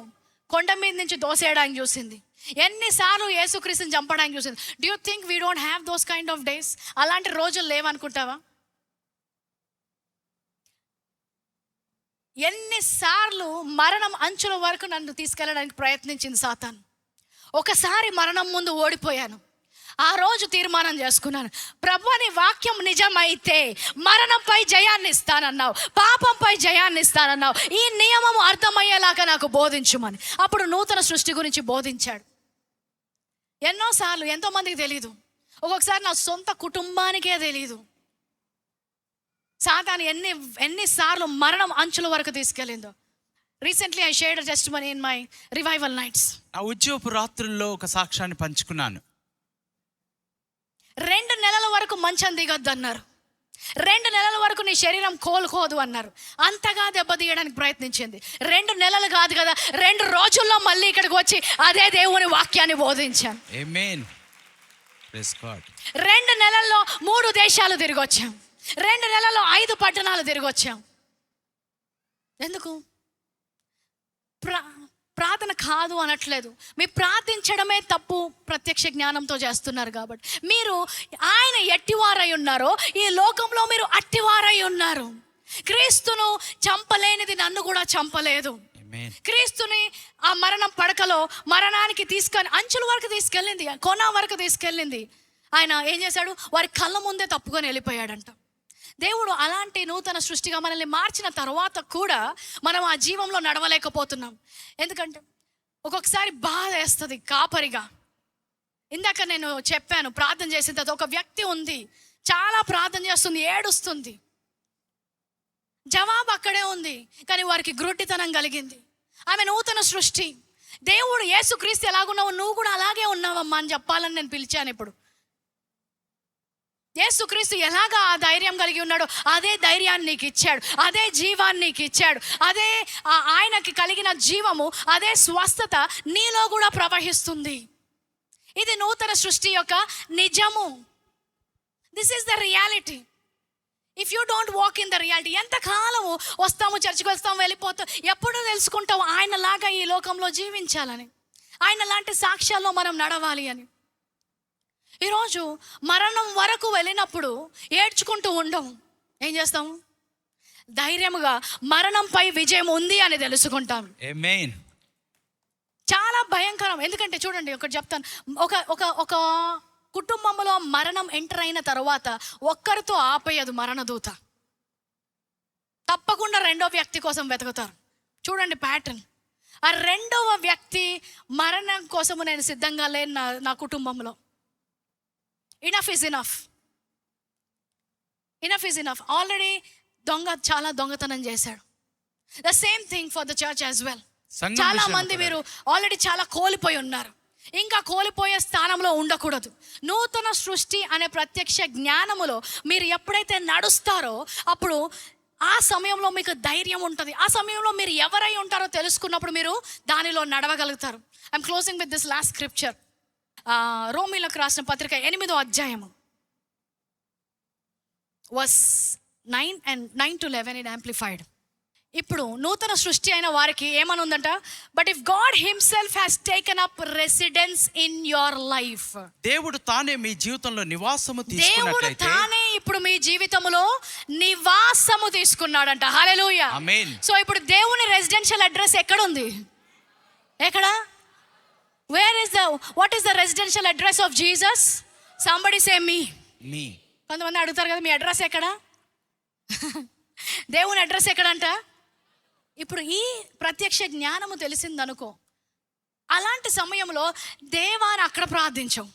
కొండ మీద నుంచి దోసేయడానికి చూసింది, ఎన్నిసార్లు యేసుక్రీస్తుని చంపడానికి చూసింది. Do you think we don't have those kind of days? అలాంటి రోజులు లేవనుకుంటావా? ఎన్నిసార్లు మరణం అంచుల వరకు నన్ను తీసుకెళ్ళడానికి ప్రయత్నించింది సాతాను. ఒకసారి మరణం ముందు ఓడిపోయాను. ఆ రోజు తీర్మానం చేసుకున్నాను, ప్రభువా నీ వాక్యం నిజమైతే మరణంపై జయాన్ని ఇస్తానన్నావు, పాపంపై జయాన్ని ఇస్తానన్నావు, ఈ నియమం అర్థమయ్యేలాగా నాకు బోధించుమని. అప్పుడు నూతన సృష్టి గురించి బోధించాడు. ఎన్నోసార్లు ఎంతోమందికి తెలీదు, ఒక్కొక్కసారి నా సొంత కుటుంబానికే తెలీదు సాతాను ఎన్నిసార్లు మరణం అంచుల వరకు తీసుకెళ్ళిందో. Recently I shared testimony in my revival nights. ఆ ఉద్యోగపు రాత్రుల్లో ఒక సాక్ష్యాన్ని పంచుకున్నాను. 2 నెలల వరకు మంచం దిగొద్దు అన్నారు, 2 నెలల వరకు నీ శరీరం కోలుకోదు అన్నారు. అంతగా దెబ్బతీయడానికి ప్రయత్నించింది. 2 నెలలు కాదు కదా, 2 రోజుల్లో మళ్ళీ ఇక్కడికి వచ్చి అదే దేవుని వాక్యాన్ని బోధించాం. ఆమేన్, ప్రైజ్ గాడ్. 2 నెలల్లో 3 దేశాలు తిరిగి వచ్చాం, 2 నెలల్లో 5 పట్టణాలు తిరిగి వచ్చాం. ఎందుకు? ప్రార్థన కాదు అనట్లేదు, మీ ప్రార్థించడమే తప్పు ప్రత్యక్ష జ్ఞానంతో చేస్తున్నారు కాబట్టి. మీరు ఆయన ఎట్టివారై ఉన్నారో ఈ లోకంలో మీరు అట్టివారై ఉన్నారు. క్రీస్తును చంపలేనిది నన్ను కూడా చంపలేదు. క్రీస్తుని ఆ మరణం పడకలో మరణానికి తీసుకొని అంచుల వరకు తీసుకెళ్ళింది, కొన వరకు తీసుకెళ్ళింది. ఆయన ఏం చేశాడు? వారి కళ్ళ ముందే తప్పుకొని వెళ్ళిపోయాడంట. దేవుడు అలాంటి నూతన సృష్టిగా మనల్ని మార్చిన తర్వాత కూడా మనం ఆ జీవంలో నడవలేకపోతున్నాం. ఎందుకంటే ఒక్కొక్కసారి బాధ వేస్తుంది కాపరిగా. ఇందాక నేను చెప్పాను, ప్రార్థన చేసిన తర్వాత ఒక వ్యక్తి ఉంది, చాలా ప్రార్థన చేస్తుంది, ఏడుస్తుంది, జవాబు అక్కడే ఉంది, కానీ వారికి గ్రుడ్డితనం కలిగింది. ఆమె నూతన సృష్టి. దేవుడు యేసుక్రీస్తు ఎలాగున్నావు నువ్వు కూడా అలాగే ఉన్నావమ్మా అని చెప్పాలని నేను పిలిచాను. ఇప్పుడు యేసుక్రీస్తు ఎలాగా ఆ ధైర్యం కలిగి ఉన్నాడో అదే ధైర్యాన్ని నీకు ఇచ్చాడు, అదే జీవాన్ని నీకు ఇచ్చాడు, అదే ఆయనకి కలిగిన జీవము, అదే స్వస్థత నీలో కూడా ప్రవహిస్తుంది. ఇది నూతన సృష్టి యొక్క నిజము. This is the reality. If you don't walk in the reality, ఎంతకాలము వస్తాము, చర్చికి వస్తాము, వెళ్ళిపోతాం, ఎప్పుడు తెలుసుకుంటావు ఆయనలాగా ఈ లోకంలో జీవించాలని, ఆయన లాంటి సాక్ష్యాల్లో మనం నడవాలి అని. ఈరోజు మరణం వరకు వెళ్ళినప్పుడు ఏడ్చుకుంటూ ఉండము. ఏం చేస్తాం? ధైర్యముగా మరణంపై విజయం ఉంది అని తెలుసుకుంటాం. ఆమేన్. చాలా భయంకరం. ఎందుకంటే చూడండి, ఒకటి చెప్తాను. ఒక కుటుంబంలో మరణం ఎంటర్ అయిన తర్వాత ఒక్కరితో ఆపేయదు మరణదూత, తప్పకుండా 2వ వ్యక్తి కోసం వెతుకుతారు. చూడండి ప్యాటర్న్. ఆ 2వ వ్యక్తి మరణం కోసము నేను సిద్ధంగా లేను నా కుటుంబంలో. Enough is enough, enough is enough. Already చాలా దొంగతనం చేశాడు. The same thing for the church as well. చాలా మంది మీరు ఆల్రెడీ చాలా కోల్పోయి ఉన్నారు, ఇంకా కోల్పోయే స్థానంలో ఉండకూడదు. నూతన సృష్టి అనే ప్రత్యక్ష జ్ఞానములో మీరు ఎప్పుడైతే నడుస్తారో అప్పుడు ఆ సమయంలో మీకు ధైర్యం ఉంటుంది. ఆ సమయంలో మీరు ఎవరై ఉంటారో తెలుసుకున్నప్పుడు మీరు దానిలో నడవగలుగుతారు. I'm closing with this last scripture. రోమీలకు రాసిన పత్రిక 8వ అధ్యాయము వర్స్ 9 to 11 ఇన్ యాంప్లిఫైడ్. ఇప్పుడు నూతన సృష్టి అయిన వారికి ఏమని ఉందంట? But if God himself has taken up residence in your life. దేవుడు తానే మీ జీవితంలో నివాసము దేవుడు తీసుకున్నట్లయితే, తానే ఇప్పుడు మీ జీవితంలో నివాసము తీసుకున్నాడంట. హల్లెలూయా, ఆమేన్. సో ఇప్పుడు దేవుని రెసిడెన్షియల్ అడ్రస్ ఎక్కడ ఉంది? ఎక్కడ? what is the residential address of Jesus? Somebody say me. కొంతమంది అడుగుతారు కదా, మీ అడ్రస్ ఎక్కడ? దేవుని అడ్రస్ ఎక్కడంట? ఇప్పుడు ఈ ప్రత్యక్ష జ్ఞానము తెలిసిందనుకో, అలాంటి సమయంలో దేవాన్ని అక్కడ ప్రార్థించం.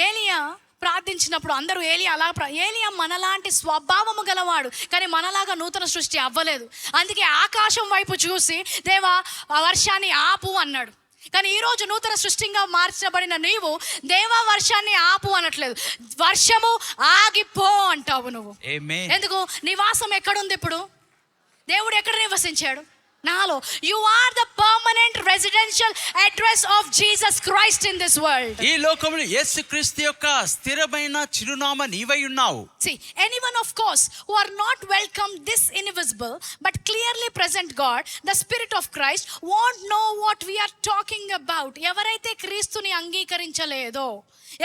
ఏలియా ప్రార్థించినప్పుడు అందరూ ఏలియా మనలాంటి స్వభావము గలవాడు, కానీ మనలాగా నూతన సృష్టి అవ్వలేదు. అందుకే ఆకాశం వైపు చూసి దేవా ఆ వర్షాన్ని ఆపు అన్నాడు. కానీ ఈరోజు నూతన సృష్టిగా మార్చబడిన నీవు దేవా వర్షాన్ని ఆపు అనట్లేదు, వర్షము ఆగిపో అంటావు నువ్వు. ఎందుకు? నివాసం ఎక్కడుంది? ఇప్పుడు దేవుడు ఎక్కడ నివసించాడు? నాలో. You are the permanent residential address of Jesus Christ in this world. ఈ లోకములో యేసుక్రీస్తు యొక్క స్థిరమైన చిరునామా నీవై ఉన్నావు. See, anyone of course who are not welcome this invisible but clearly present God, the Spirit of Christ, won't know what we are talking about. ఎవరైతే క్రీస్తుని అంగీకరించలేదో,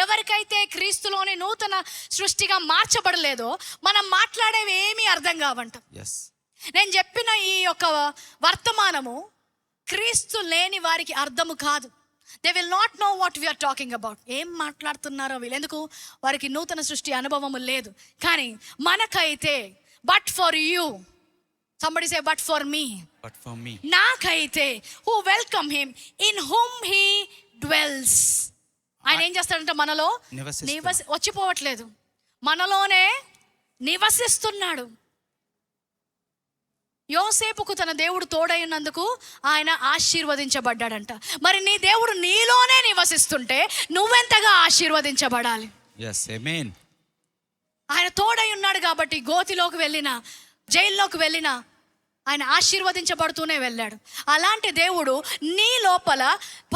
ఎవరికైతే క్రీస్తులోని నూతన సృష్టిగా మార్చబడలేదో, మనం మాట్లాడేవి ఏమీ అర్థం కావంట. ఎస్, నేను చెప్పిన ఈ యొక్క వర్తమానము క్రీస్తు లేని వారికి అర్థము కాదు. They will not know what we are talking about. ఏం మాట్లాడుతున్నారో వీళ్ళు, ఎందుకు వారికి నూతన సృష్టి అనుభవము లేదు. కానీ మనకైతే but for you, somebody say but for me, నాకైతే who welcome him in whom he dwells. ఆయన ఏం చేస్తాడంటే మనలో వచ్చిపోవట్లేదు, మనలోనే నివసిస్తున్నాడు. యోసేపుకు తన దేవుడు తోడైనందుకు ఆయన ఆశీర్వదించబడ్డాడంట. మరి నీ దేవుడు నీలోనే నివసిస్తుంటే నువ్వెంతగా ఆశీర్వదించబడాలి. yes amen. ఆయన తోడై ఉన్నాడు కాబట్టి గోతిలోకి వెళ్ళినా, జైల్లోకి వెళ్ళినా ఆయన ఆశీర్వదించబడుతూనే వెళ్ళాడు. అలాంటి దేవుడు నీ లోపల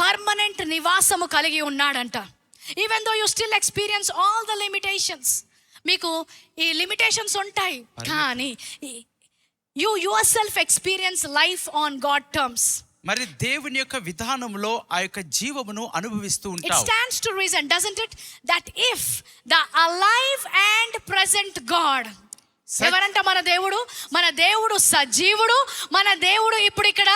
పర్మనెంట్ నివాసము కలిగి ఉన్నాడంట. Even though you still experience all the limitations. మీకు ఈ లిమిటేషన్స్ ఉంటాయి, కానీ you yourself experience life on God terms. మరి దేవుని యొక్క విధానంలో ఆ యొక్క జీవమును అనుభవిస్తూ ఉంటావు. It stands to reason, doesn't it, that if the alive and present God, ఎవరంట మన దేవుడు? మన దేవుడు సజీవుడు, మన దేవుడు ఇప్పుడు ఇక్కడ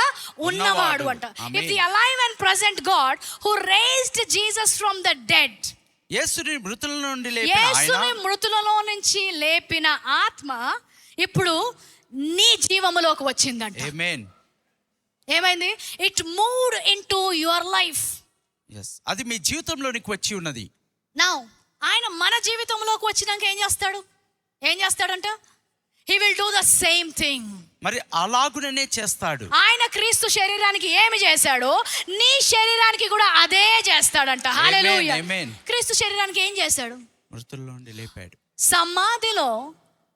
ఉన్నవాడు అంట. If the alive and present God who raised Jesus from the dead, యేసుని మృతులలో నుంచి లేపిన ఆత్మ ఇప్పుడు నీ జీవములోకి వచ్చిందంట. ఆమేన్. ఏమైంది? It moved into your life. yes, అది మీ జీవితంలోనికి వచ్చి ఉన్నది. నౌ ఆయన మన జీవితంలోకి వచ్చినాక ఏం చేస్తాడంట? He will do the same thing. మరి అలాగుననే చేస్తాడు. ఆయన క్రీస్తు శరీరానికి ఏమి చేశాడో నీ శరీరానికి కూడా అదే చేస్తాడంట. హల్లెలూయా. క్రీస్తు శరీరానికి ఏం చేశాడు? మృతుల్లో నుండి లేపాడు. సమాధిలో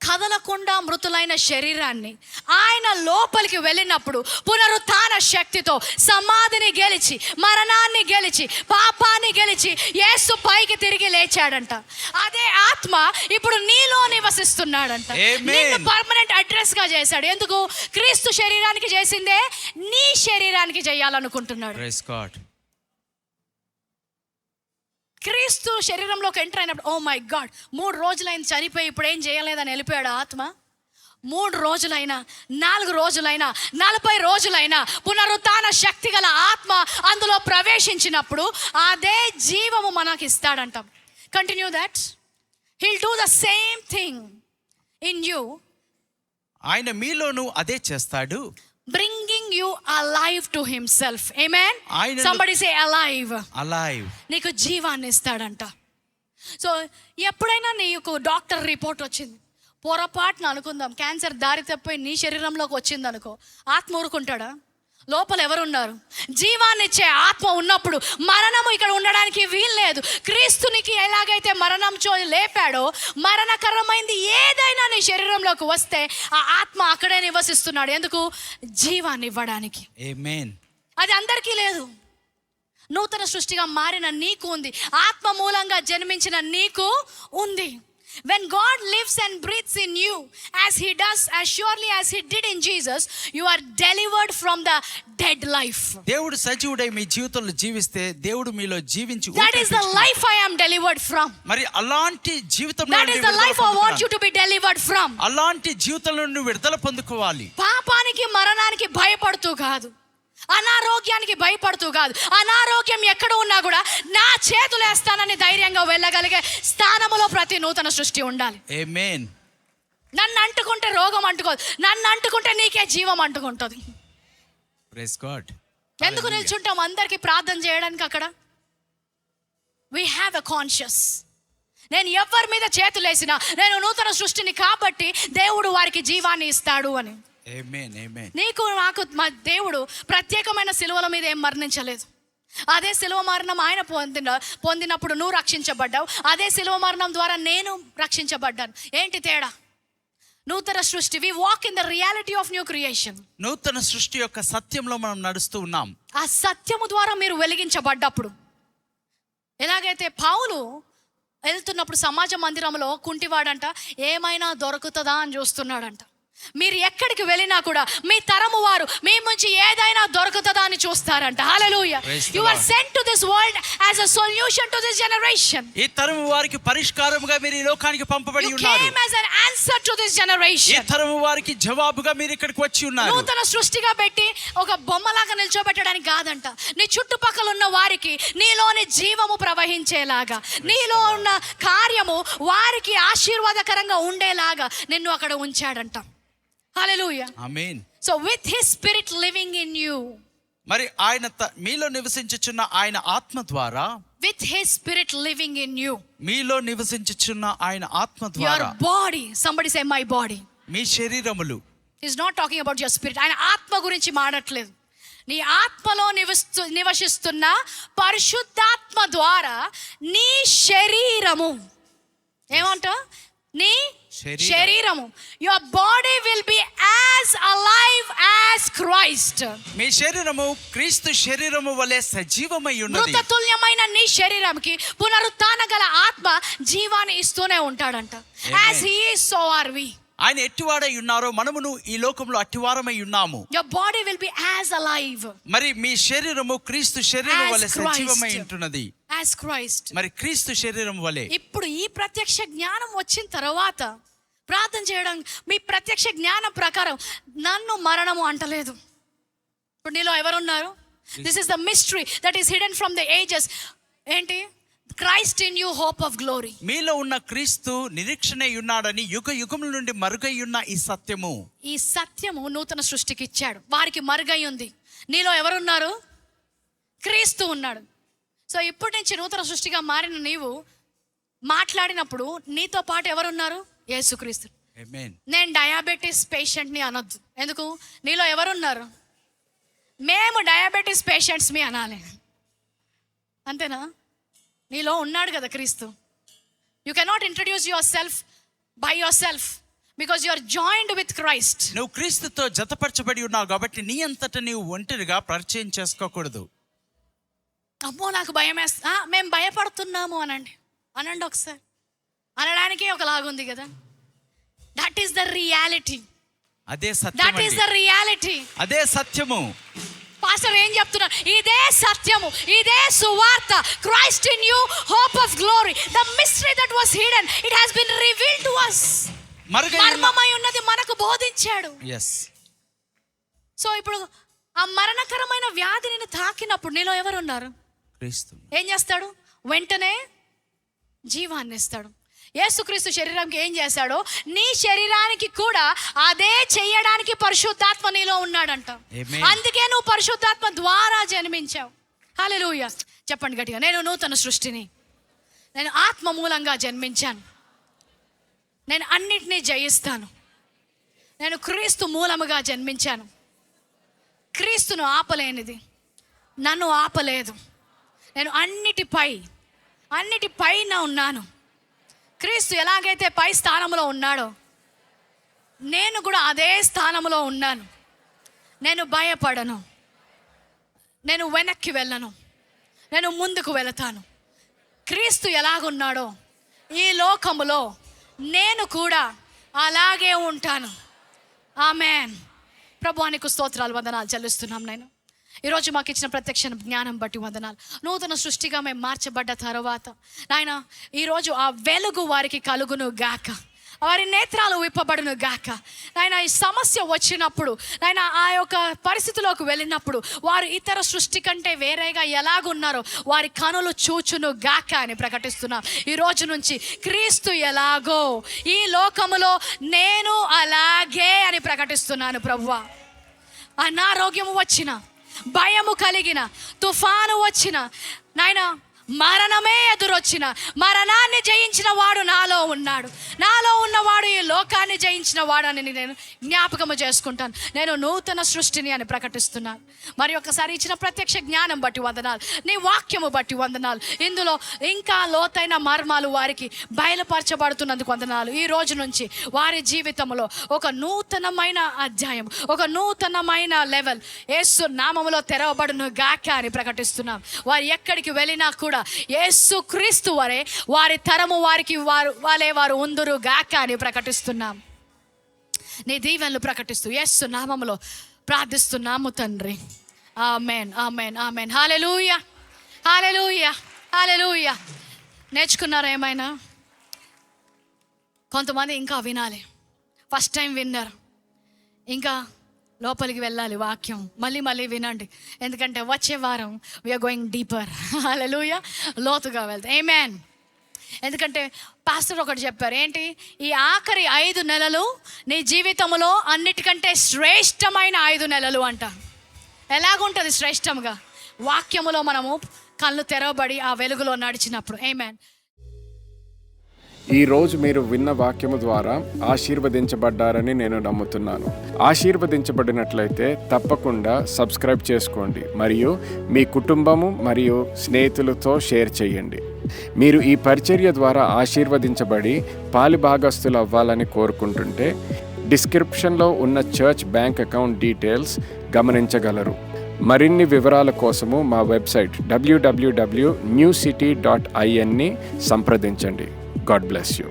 కదలకుండా మృతులైన శరీరాన్ని ఆయన లోపలికి వెళ్ళినప్పుడు పునరుత్థాన శక్తితో సమాధిని గెలిచి, మరణాన్ని గెలిచి, పాపాన్ని గెలిచి యేసు పైకి తిరిగి లేచాడంట. అదే ఆత్మ ఇప్పుడు నీలో నివసిస్తున్నాడంట. నిన్ను పర్మనెంట్ అడ్రస్ గా చేశాడు. ఎందుకు? క్రీస్తు శరీరానికి చేసిందే నీ శరీరానికి చేయాలనుకుంటున్నాడు. Praise God. క్రీస్తు శరీరంలోకి ఎంటర్ అయినప్పుడు, ఓ మై గాడ్, 3 రోజులైన చనిపోయి ఇప్పుడు ఏం చేయలేదని వెళ్ళిపోయాడు ఆత్మ. 3 రోజులైనా, 4 రోజులైనా, 40 రోజులైనా పునరుత్థాన శక్తి గల ఆత్మ అందులో ప్రవేశించినప్పుడు అదే జీవము మనకి ఇస్తాడంట. Continue that. He'll do the same thing in you. ఆయన మీలోను అదే చేస్తాడు. Bringing you alive to himself. Amen. Somebody say alive. Alive. నీకు జీవాన్ని ఇస్తాడంట. సో ఎప్పుడైనా నీకు డాక్టర్ రిపోర్ట్ వచ్చింది, పొరపాటున అనుకుందాం క్యాన్సర్ దారి తప్పిపోయి నీ శరీరంలోకి వచ్చింది అనుకో, ఆత్మ ఊరుకుంటాడా? లోపల ఎవరున్నారు? జీవాన్ని ఇచ్చే ఆత్మ ఉన్నప్పుడు మరణము ఇక్కడ ఉండడానికి వీల్లేదు. క్రీస్తునికి ఎలాగైతే మరణం లేపాడో, మరణకరమైంది ఏదైనా నీ శరీరంలోకి వస్తే ఆ ఆత్మ అక్కడే నివసిస్తున్నాడు. ఎందుకు? జీవాన్ని ఇవ్వడానికి. ఆమేన్. అది అందరికీ లేదు. నూతన సృష్టిగా మారిన నీకు ఉంది, ఆత్మ మూలంగా జన్మించిన నీకు ఉంది. When God lives and breathes in you, as he does, as surely as he did in Jesus, you are delivered from the dead life. దేవుడు సజీవుడై మీ జీవితంలో జీవిస్తే దేవుడు మీలో జీవించి, that is the life I am delivered from. మరి అలాంటి జీవితంలో, that is the life I want you to be delivered from. అలాంటి జీవితంలో నువ్వు విడుదల పొందుకోవాలి. పాపానికి మరణానికి భయపడుతూ కాదు, అనారోగ్యానికి భయపడుతూ కాదు. అనారోగ్యం ఎక్కడ ఉన్నా కూడా నా చేతులు వేస్తానని ధైర్యంగా వెళ్ళగలిగే స్థానములో ప్రతి నూతన సృష్టి ఉండాలి. ఆమేన్. నన్ను అంటుకుంటే రోగం అంటుకోదు, నన్ను అంటుకుంటే నీకే జీవం అంటుకుంటుంది. Praise God. ఎందుకు నిల్చుంటాం అందరికీ ప్రార్థన చేయడానికి? అక్కడ we have a conscious. నేను ఎవరి మీద చేతులేసినా నేను నూతన సృష్టిని కాబట్టి దేవుడు వారికి జీవాన్ని ఇస్తాడు అని. ఆమేన్. ఆమేన్. నీకు నాకు మా దేవుడు ప్రత్యేకమైన సిలువల మీద ఏం మరణించలేదు. అదే సిలువ మరణం ఆయన పొందినప్పుడు నువ్వు రక్షించబడ్డావు, అదే సిలువ మరణం ద్వారా నేను రక్షించబడ్డాను. ఏంటి తేడా? నూతన సృష్టి. We walk in the reality of new creation. నూతన సృష్టి యొక్క సత్యంలో మనం నడుస్తూ ఉన్నాం. ఆ సత్యము ద్వారా మీరు వెలిగించబడ్డప్పుడు, ఎలాగైతే పౌలు వెళ్తున్నప్పుడు సమాజ మందిరంలో కుంటివాడంట ఏమైనా దొరుకుతుందా అని చూస్తున్నాడంట. మీరు ఎక్కడికి వెళ్ళినా కూడా మీ తరము వారు మీ నుంచి ఏదైనా దొరుకుతుందా అని చూస్తారంట. Hallelujah. You are sent to this world as a solution to this generation. ఈ తరము వారికి పరిష్కారముగా మీరు ఈ లోకానికి పంపబడి ఉన్నారు. You came as an answer to this generation. ఈ తరము వారికి జవాబుగా మీరు ఇక్కడికి వచ్చి ఉన్నారు. నూతన సృష్టిగా పెట్టి ఒక బొమ్మలాగా నిల్చోబెట్టడానికి కాదంట. నీ చుట్టుపక్కల ఉన్న వారికి నీలోని జీవము ప్రవహించేలాగా, నీలో ఉన్న కార్యము వారికి ఆశీర్వాదకరంగా ఉండేలాగా నిన్ను అక్కడ ఉంచాడంట. హల్లెలూయా. ఆమేన్. So with his spirit living in you, మరి ఆయన మీలో నివసించుచున్న ఆయన ఆత్మ ద్వారా, with his spirit living in you, మీలో నివసించుచున్న ఆయన ఆత్మ ద్వారా, your body, somebody say my body, మీ శరీరములు. Is not talking about your spirit. ఆయన ఆత్మ గురించి మాట్లాడట్లేదు. నీ ఆత్మలో నివసిస్తున్న పరిశుద్ధాత్మ ద్వారా నీ శరీరము, ఏమంట, నీ శరీరము, your body will be as alive as Christ. మీ శరీరము క్రీస్తు శరీరము వలె సజీవమై ఉన్నది. మృతతుల్యమైన నీ శరీరంకి పునరుత్థాన గల ఆత్మ జీవాన్ని ఇస్తూనే ఉంటాడంట. As he is so are we. ఆయన ఎట్టివాడై ఉన్నారో మనమును ఈ లోకంలో అట్టివారమై ఉన్నాము. Your body will be as alive. మరి మీ శరీరము క్రీస్తు శరీరం వలె సజీవమై ఉంటున్నది. As Christ. మరి క్రీస్తు శరీరం వలె. ఇప్పుడు ఈ ప్రత్యక్ష జ్ఞానం వచ్చిన తర్వాత ప్రార్థన చేయడం, మీ ప్రత్యక్ష జ్ఞానం ప్రకారం నన్ను మరణము అంటలేదు. ఇప్పుడు నీలో ఎవరున్నారు? This is the mystery that is hidden from the ages. ఏంటి? Christ in you, hope of glory. మీలో ఉన్న క్రీస్తు నిరీక్షణ ఉన్నాడని యుగ యుగముల నుండి మరుగై ఉన్న ఈ సత్యము. ఈ సత్యము నూతన సృష్టికి ఇచ్చాడు, వారికి మరుగై ఉంది. నీలో ఎవరున్నారు? క్రీస్తు ఉన్నాడు. సో ఇప్పటి నుంచి నూతన సృష్టిగా మారిన నీవు మాట్లాడినప్పుడు నీతో పాటు ఎవరున్నారు? యేసుక్రీస్తు. ఆమేన్. నేను డయాబెటీస్ పేషెంట్ని అనొద్దు. ఎందుకు? నీలో ఎవరున్నారు? మేము డయాబెటీస్ పేషెంట్స్ మీ అనాలి. అంతేనా? నీలో ఉన్నాడు కదా క్రీస్తు. You cannot introduce yourself by yourself because you are joined with Christ. నువ్వు క్రీస్తుతో జతపరచబడి ఉన్నావు కాబట్టి నీ అంతటా నీవు ఒంటరిగా పరిచయం చేసుకోకూడదు. అమ్మో నాకు భయం వేస్తా, మేము భయపడుతున్నాము అనండి ఒకసారి. అనడానికి ఒకలాగుంది కదా. That is the reality. అదే సత్యం. That is the reality. అదే సత్యము. పాస్టర్ ఏం చెప్తున్నారు? ఇదే సత్యము, ఇదే సువార్త. Christ in you, hope of glory. The mystery that was hidden, it has been revealed to us. మర్మమై ఉన్నది మనకు బోధించాడు. yes. సో ఇప్పుడు ఆ మరణకరమైన వ్యాధి నిన్ను తాకినప్పుడు నీలో ఎవరు ఉన్నారు? క్రీస్తు. ఏం చేస్తాడు? వెంటనే జీవాన్ని ఇస్తాడు. యేసుక్రీస్తు శరీరానికి ఏం చేశాడో నీ శరీరానికి కూడా అదే చెయ్యడానికి పరిశుద్ధాత్మ నీలో ఉన్నాడంట. అందుకే నువ్వు పరిశుద్ధాత్మ ద్వారా జన్మించావు. హల్లెలూయా. చెప్పండి గట్టిగా, నేను నూతన సృష్టిని, నేను ఆత్మ మూలంగా జన్మించాను, నేను అన్నిటినీ జయిస్తాను, నేను క్రీస్తు మూలముగా జన్మించాను. క్రీస్తును ఆపలేనిది నన్ను ఆపలేదు. నేను అన్నిటిపైన ఉన్నాను. క్రీస్తు ఎలాగైతే పై స్థానంలో ఉన్నాడో నేను కూడా అదే స్థానంలో ఉన్నాను. నేను భయపడను, నేను వెనక్కి వెళ్ళను, నేను ముందుకు వెళతాను. క్రీస్తు ఎలాగున్నాడో ఈ లోకములో నేను కూడా అలాగే ఉంటాను. ఆమేన్. ప్రభువానికి స్తోత్రాలు, వందనాలు చెల్లిస్తున్నాం. నేను ఈరోజు మాకు ఇచ్చిన ప్రత్యక్ష జ్ఞానం బట్టి వందనాలు. నూతన సృష్టిగా మేము మార్చబడ్డ తర్వాత నాయన ఈరోజు ఆ వెలుగు వారికి కలుగును గాక, వారి నేత్రాలు విప్పబడును గాక. నాయన ఈ సమస్య వచ్చినప్పుడు, నాయన ఆ యొక్క పరిస్థితిలోకి వెళ్ళినప్పుడు వారు ఇతర సృష్టి కంటే వేరేగా ఎలాగున్నారో వారి కనులు చూచును గాక అని ప్రకటిస్తున్నాం. ఈ రోజు నుంచి క్రీస్తు ఎలాగో ఈ లోకములో నేను అలాగే అని ప్రకటిస్తున్నాను. ప్రభువా, అనారోగ్యము వచ్చిన, భయము కలిగిన, తుఫాను వచ్చిన, నాయన మరణమే ఎదురొచ్చిన, మరణాన్ని జయించిన వాడు నాలో ఉన్నాడు, నాలో ఉన్నవాడు ఈ లోకాన్ని జయించిన వాడు అని నేను జ్ఞాపకము చేసుకుంటాను. నేను నూతన సృష్టిని అని ప్రకటిస్తున్నాను. మరి ఒకసారి ఇచ్చిన ప్రత్యక్ష జ్ఞానం బట్టి వందనాలు, నీ వాక్యము బట్టి వందనాలు. ఇందులో ఇంకా లోతైన మర్మాలు వారికి బయలుపరచబడుతున్నందుకు వందనాలు. ఈ రోజు నుంచి వారి జీవితంలో ఒక నూతనమైన అధ్యాయం, ఒక నూతనమైన లెవెల్ యేసు నామములో తెరవబడును గాక అని ప్రకటిస్తున్నాం. వారు ఎక్కడికి వెళ్ళినా కూడా యేసు క్రీస్తు వరే వారి తరము వారికి వారు ఉందురు గాక అని ప్రకటిస్తున్నాం. నీ దీవెనలు ప్రకటిస్తూ యేసు నామములో ప్రార్థిస్తున్నాము తండ్రి. ఆమేన్, ఆమేన్, ఆమేన్. హల్లెలూయా, హల్లెలూయా, హల్లెలూయా. నేర్చుకున్నారా ఏమైనా? కొంతమంది ఇంకా వినాలి, ఫస్ట్ టైం విన్నారు, ఇంకా లోపలికి వెళ్ళాలి. వాక్యం మళ్ళీ మళ్ళీ వినండి, ఎందుకంటే వచ్చే వారం వీఆర్ గోయింగ్ డీపర్. హల్లెలూయా, లోతుగా వెళ్తాం. ఆమేన్. ఎందుకంటే పాస్టర్ ఒకటి చెప్పారు, ఏంటి, ఈ ఆఖరి 5 నెలలు నీ జీవితంలో అన్నిటికంటే శ్రేష్టమైన 5 నెలలు అంట. ఎలాగుంటుంది శ్రేష్టంగా? వాక్యములో మనము కళ్ళు తెరవబడి ఆ వెలుగులో నడిచినప్పుడు. ఆమేన్. ఈరోజు మీరు విన్న వాక్యము ద్వారా ఆశీర్వదించబడ్డారని నేను నమ్ముతున్నాను. ఆశీర్వదించబడినట్లయితే తప్పకుండా సబ్స్క్రైబ్ చేసుకోండి మరియు మీ కుటుంబము మరియు స్నేహితులతో షేర్ చేయండి. మీరు ఈ పరిచర్య ద్వారా ఆశీర్వదించబడి పాలిభాగస్తులు అవ్వాలని కోరుకుంటుంటే డిస్క్రిప్షన్లో ఉన్న చర్చ్ బ్యాంక్ అకౌంట్ డీటెయిల్స్ గమనించగలరు. మరిన్ని వివరాల కోసము మా వెబ్సైట్ www.newcity.in ని సంప్రదించండి. God bless you.